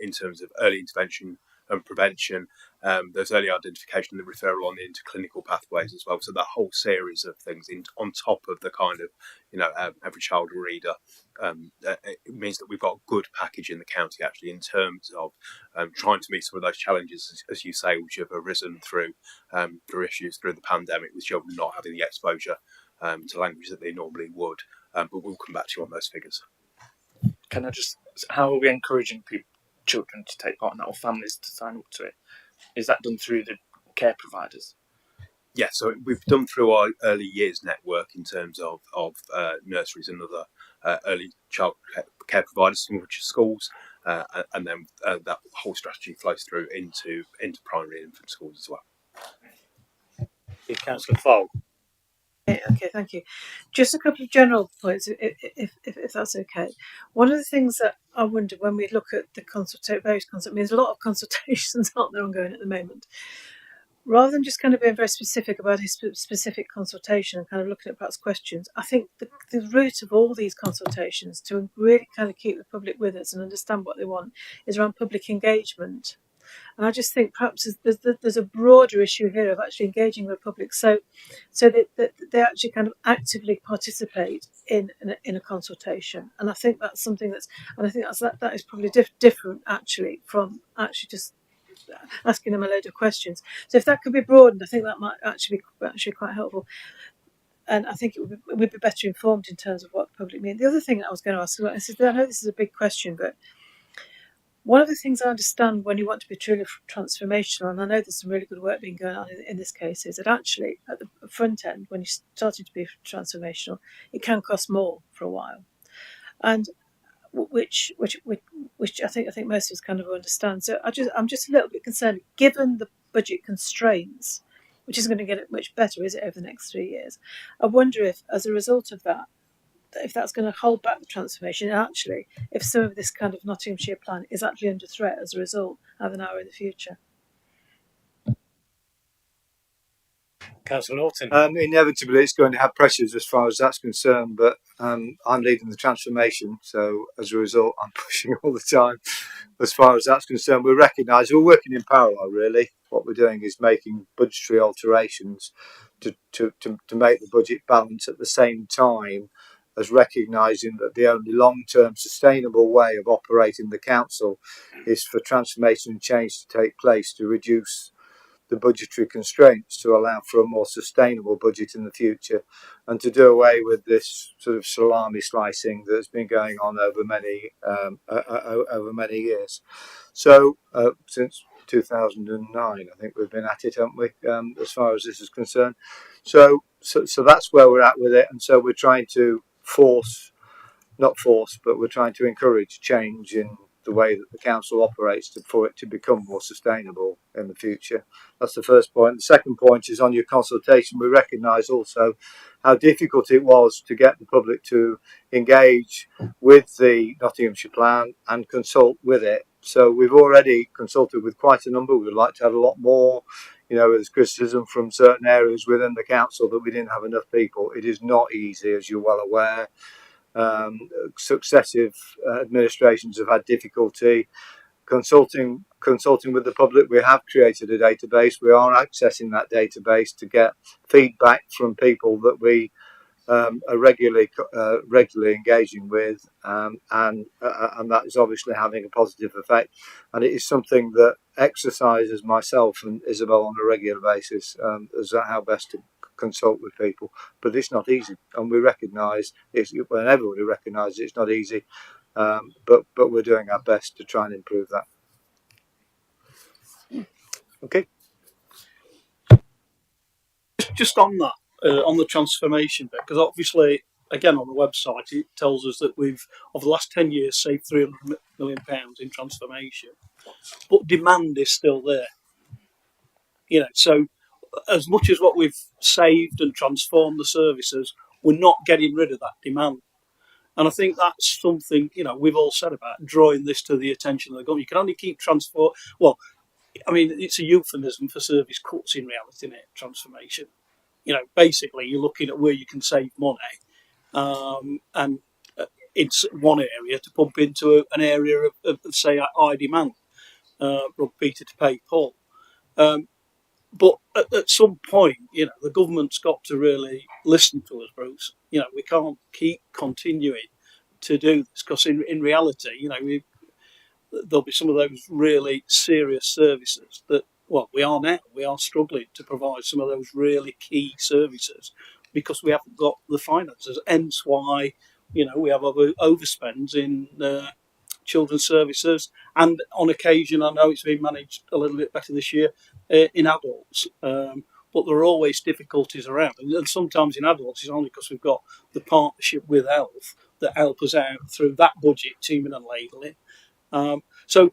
in terms of early intervention, and prevention. There's early identification and the referral on the interclinical pathways as well. So that whole series of things on top of the kind of, every child a reader, it means that we've got a good package in the county actually in terms of trying to meet some of those challenges, as you say, which have arisen through issues through the pandemic, with children not having the exposure to language that they normally would. But we'll come back to you on those figures. Can I just, how are we encouraging children to take part in that, or families to sign up to it? Is that done through the care providers? Yeah, so we've done through our early years network in terms of nurseries and other early child care providers, some of which are schools, and then that whole strategy flows through into primary and infant schools as well. Councillor Fold. Okay, thank you. Just a couple of general points, if that's okay. One of the things that I wonder when we look at the various consultations, there's a lot of consultations, aren't there, ongoing at the moment. Rather than just kind of being very specific about a specific consultation and kind of looking at perhaps questions, I think the root of all these consultations, to really kind of keep the public with us and understand what they want, is around public engagement. And I just think perhaps there's a broader issue here of actually engaging with the public, so that they actually kind of actively participate in a consultation. And I think that's something that is probably different actually from actually just asking them a load of questions. So if that could be broadened, I think that might actually be quite helpful. And I think we'd be better informed in terms of what the public mean. The other thing that I was going to ask, I know this is a big question, but one of the things I understand when you want to be truly transformational, and I know there's some really good work being going on in this case, is that actually at the front end, when you're starting to be transformational, it can cost more for a while, and which I think most of us kind of understand. So I'm just a little bit concerned, given the budget constraints, which isn't going to get it much better, is it, over the next 3 years? I wonder if, as a result of that, if that's going to hold back the transformation, and actually if some of this kind of Nottinghamshire plan is actually under threat as a result of an hour in the future. Councillor Norton. Inevitably, it's going to have pressures as far as that's concerned, but I'm leading the transformation, so as a result, I'm pushing all the time. As far as that's concerned, we recognise we're working in parallel, really. What we're doing is making budgetary alterations to make the budget balance at the same time as recognising that the only long-term sustainable way of operating the council is for transformation and change to take place to reduce the budgetary constraints to allow for a more sustainable budget in the future, and to do away with this sort of salami slicing that's been going on over many years. So since 2009, I think we've been at it, haven't we? As far as this is concerned. So that's where we're at with it, and so we're trying to but we're trying to encourage change in the way that the council operates for it to become more sustainable in the future. That's the first point. The second point is on your consultation. We recognise also how difficult it was to get the public to engage with the Nottinghamshire plan and consult with it. So we've already consulted with quite a number. We would like to have a lot more. There's criticism from certain areas within the council that we didn't have enough people. It is not easy, as you're well aware. Successive administrations have had difficulty consulting with the public. We have created a database. We are accessing that database to get feedback from people that we are regularly engaging with, and that is obviously having a positive effect. And it is something that exercises myself and Isabel on a regular basis as to how best to consult with people. But it's not easy, and we recognise when everybody recognises it's not easy, but we're doing our best to try and improve that. Okay. Just on that, on the transformation bit, because obviously, again, on the website, it tells us that we've, over the last 10 years, saved £300 million in transformation, but demand is still there. So as much as what we've saved and transformed the services, we're not getting rid of that demand. And I think that's something, we've all said about drawing this to the attention of the government. You can only keep it's a euphemism for service cuts in reality, isn't it? Transformation. Basically you're looking at where you can save money, and it's one area to pump into an area of say, high demand. rob Peter to pay Paul. But at some point, the government's got to really listen to us, Bruce. We can't keep continuing to do this because in reality, there'll be some of those really serious services that, well, we are struggling to provide some of those really key services because we haven't got the finances. Hence why, we have overspends in children's services, and on occasion, I know it's been managed a little bit better this year in adults. But there are always difficulties around, and sometimes in adults it's only because we've got the partnership with Health that help us out through that budget teaming and labelling. So,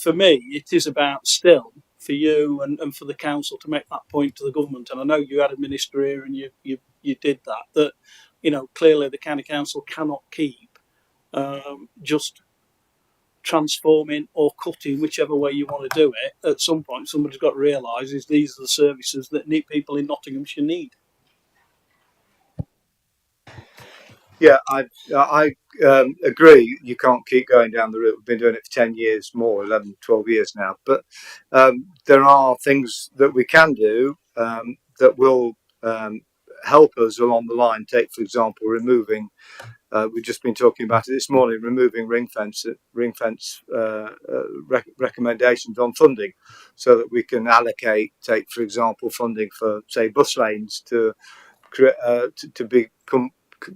for me, it is about still for you and for the council to make that point to the government. And I know you had a minister here and you did that, clearly the county council cannot keep just transforming or cutting, whichever way you want to do it. At some point, somebody's got to realise is these are the services that people in Nottinghamshire need. Yeah, I agree. You can't keep going down the route. We've been doing it for 10 years more, 11, 12 years now. But there are things that we can do that will help us along the line. Take, for example, removing, we've just been talking about it this morning, removing ring fence recommendations on funding so that we can allocate, take, for example, funding for, say, bus lanes to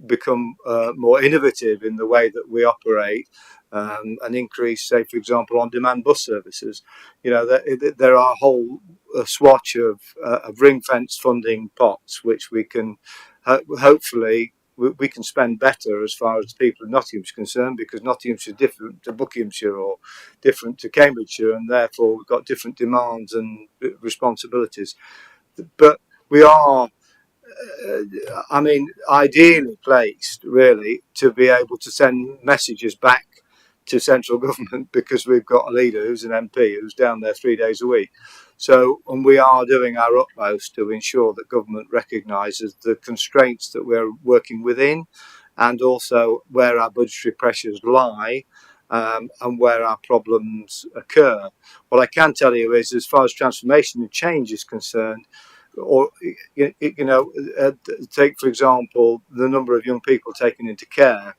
become more innovative in the way that we operate and increase, say, for example, on-demand bus services. There are a whole swatch of ring-fence funding pots which we can hopefully we can spend better as far as the people of Nottinghamshire are concerned, because Nottinghamshire is different to Buckinghamshire or different to Cambridgeshire, and therefore we've got different demands and responsibilities. But we are ideally placed, really, to be able to send messages back to central government because we've got a leader who's an MP who's down there 3 days a week. So, and we are doing our utmost to ensure that government recognises the constraints that we're working within and also where our budgetary pressures lie and where our problems occur. What I can tell you is, as far as transformation and change is concerned, or take for example the number of young people taken into care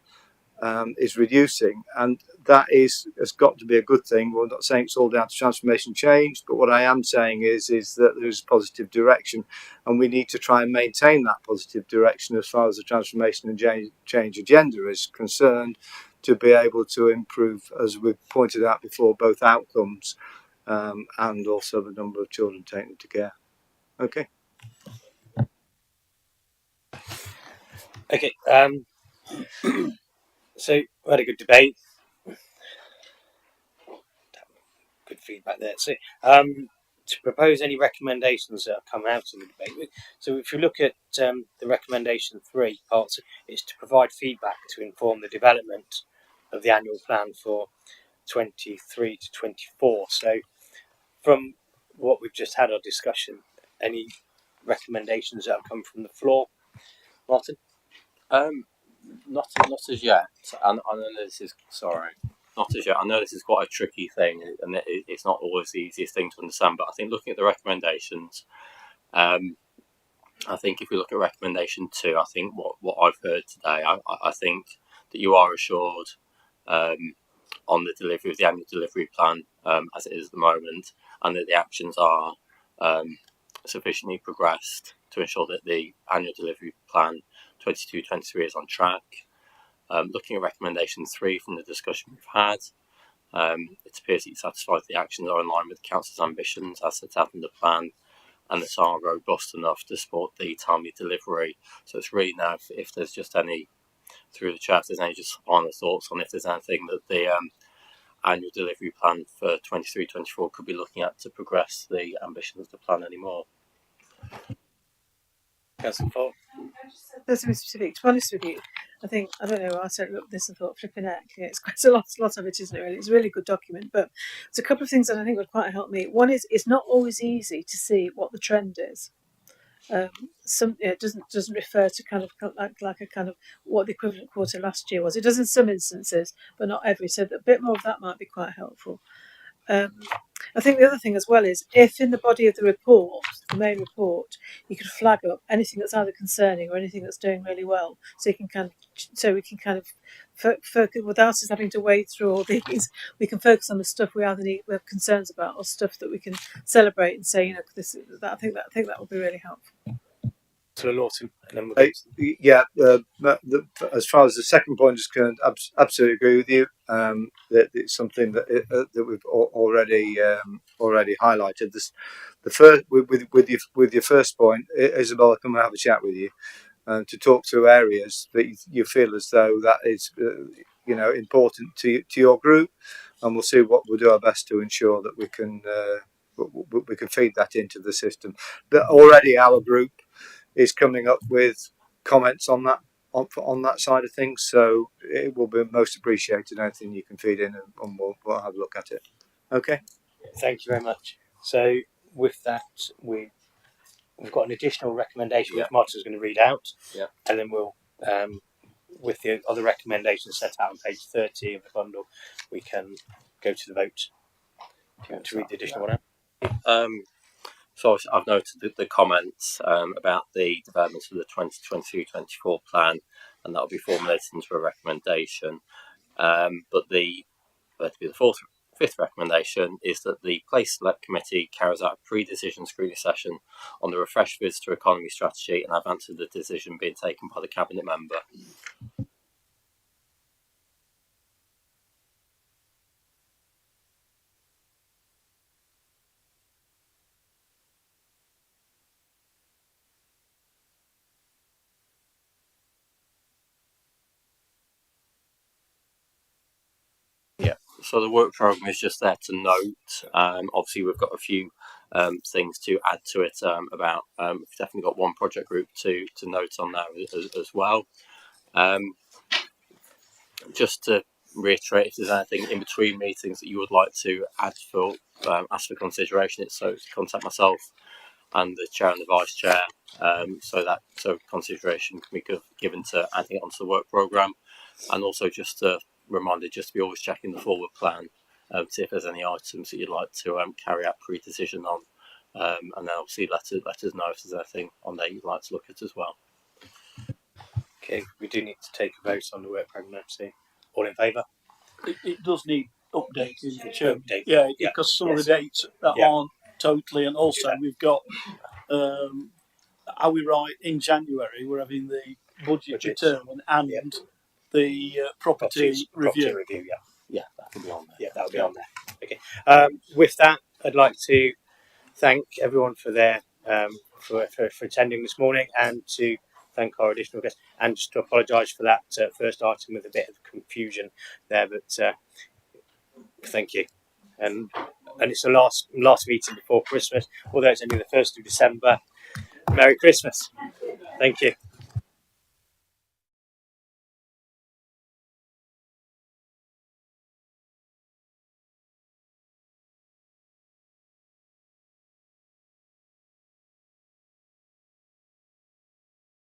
is reducing, and that has got to be a good thing. We're not saying it's all down to transformation change, but what I am saying is that there's a positive direction, and we need to try and maintain that positive direction as far as the transformation and change agenda is concerned, to be able to improve, as we've pointed out before, both outcomes and also the number of children taken into care. Okay. Okay. So we had a good debate. Good feedback there. So to propose any recommendations that have come out of the debate. So if you look at the recommendation 3 parts, it's to provide feedback to inform the development of the annual plan for 23 to 24. So from what we've just had our discussion, any recommendations that have come from the floor, Martin? Not as yet. I know this is not as yet. I know this is quite a tricky thing, and it's not always the easiest thing to understand. But I think looking at the recommendations, I think if we look at recommendation 2, I think what I've heard today, I think that you are assured on the delivery of the annual delivery plan as it is at the moment, and that the actions are sufficiently progressed to ensure that the annual delivery plan 22-23 is on track. Looking at recommendation 3 from the discussion we've had, it appears that you're satisfied the actions are in line with the council's ambitions as set out in the plan, and that are robust enough to support the timely delivery. So it's really now if there's just any, through the chat, if there's any just final thoughts on if there's anything that the annual delivery plan for 23-24 could be looking at to progress the ambitions of the plan anymore. Councillor Ford. There's something specific. To be honest with you, I don't know, I looked at this and thought, flipping heck, it's quite a lot of it, isn't it, really? It's a really good document, but there's a couple of things that I think would quite help me. One is, it's not always easy to see what the trend is. It doesn't refer to kind of like a kind of what the equivalent quarter last year was. It does in some instances, but not every. So a bit more of that might be quite helpful. I think the other thing as well is if in the body of the report, the main report, you could flag up anything that's either concerning or anything that's doing really well, so we can kind of focus without us having to wade through all these. We can focus on the stuff we have concerns about, or stuff that we can celebrate and say, you know, I think that would be really helpful. To Lawton, and then we'll Yeah, as far as the second point is concerned, absolutely agree with you. That it's something that we've already highlighted. The first with your first point, Isabel, I'll come and have a chat with you to talk through areas that you feel as though that is important to your group, and we'll see what we'll do our best to ensure that we can feed that into the system. But already our group is coming up with comments on that side of things, so it will be most appreciated. Anything you can feed in, and we'll have a look at it. Okay. Thank you very much. So with that, we've got an additional recommendation which Martin's going to read out, and then we'll with the other recommendations set out on page 30 of the bundle, we can go to the vote. Do you want to read the additional one out? So I've noted the comments about the developments of the 2022-24 plan, and that will be formulated into a recommendation. But the fifth recommendation is that the Place Select Committee carries out a pre-decision scrutiny session on the refreshed visitor economy strategy in advance of the decision being taken by the Cabinet member. So the work programme is just there to note. Obviously, we've got a few things to add to it about. We've definitely got one project group to note on there as well. Just to reiterate, if there's anything in between meetings that you would like to add for ask for consideration, it's so contact myself and the chair and the vice chair, so consideration can be given to adding it onto the work programme, and also just a reminder just to be always checking the forward plan, see if there's any items that you'd like to carry out pre-decision on, and then obviously let us know if there's anything on there you'd like to look at as well. Okay, we do need to take a vote on the work programme. So, all in favour? It does need updating. Because some of the dates that aren't totally, and also we've got. Are we right? In January, we're having the budget return and the property review. Yeah, that'll be on there. Yeah, that'll be on there. Okay. With that, I'd like to thank everyone for their for attending this morning, and to thank our additional guests, and just to apologise for that first item with a bit of confusion there, but thank you. And it's the last meeting before Christmas, although it's only the 1st of December. Merry Christmas. Thank you.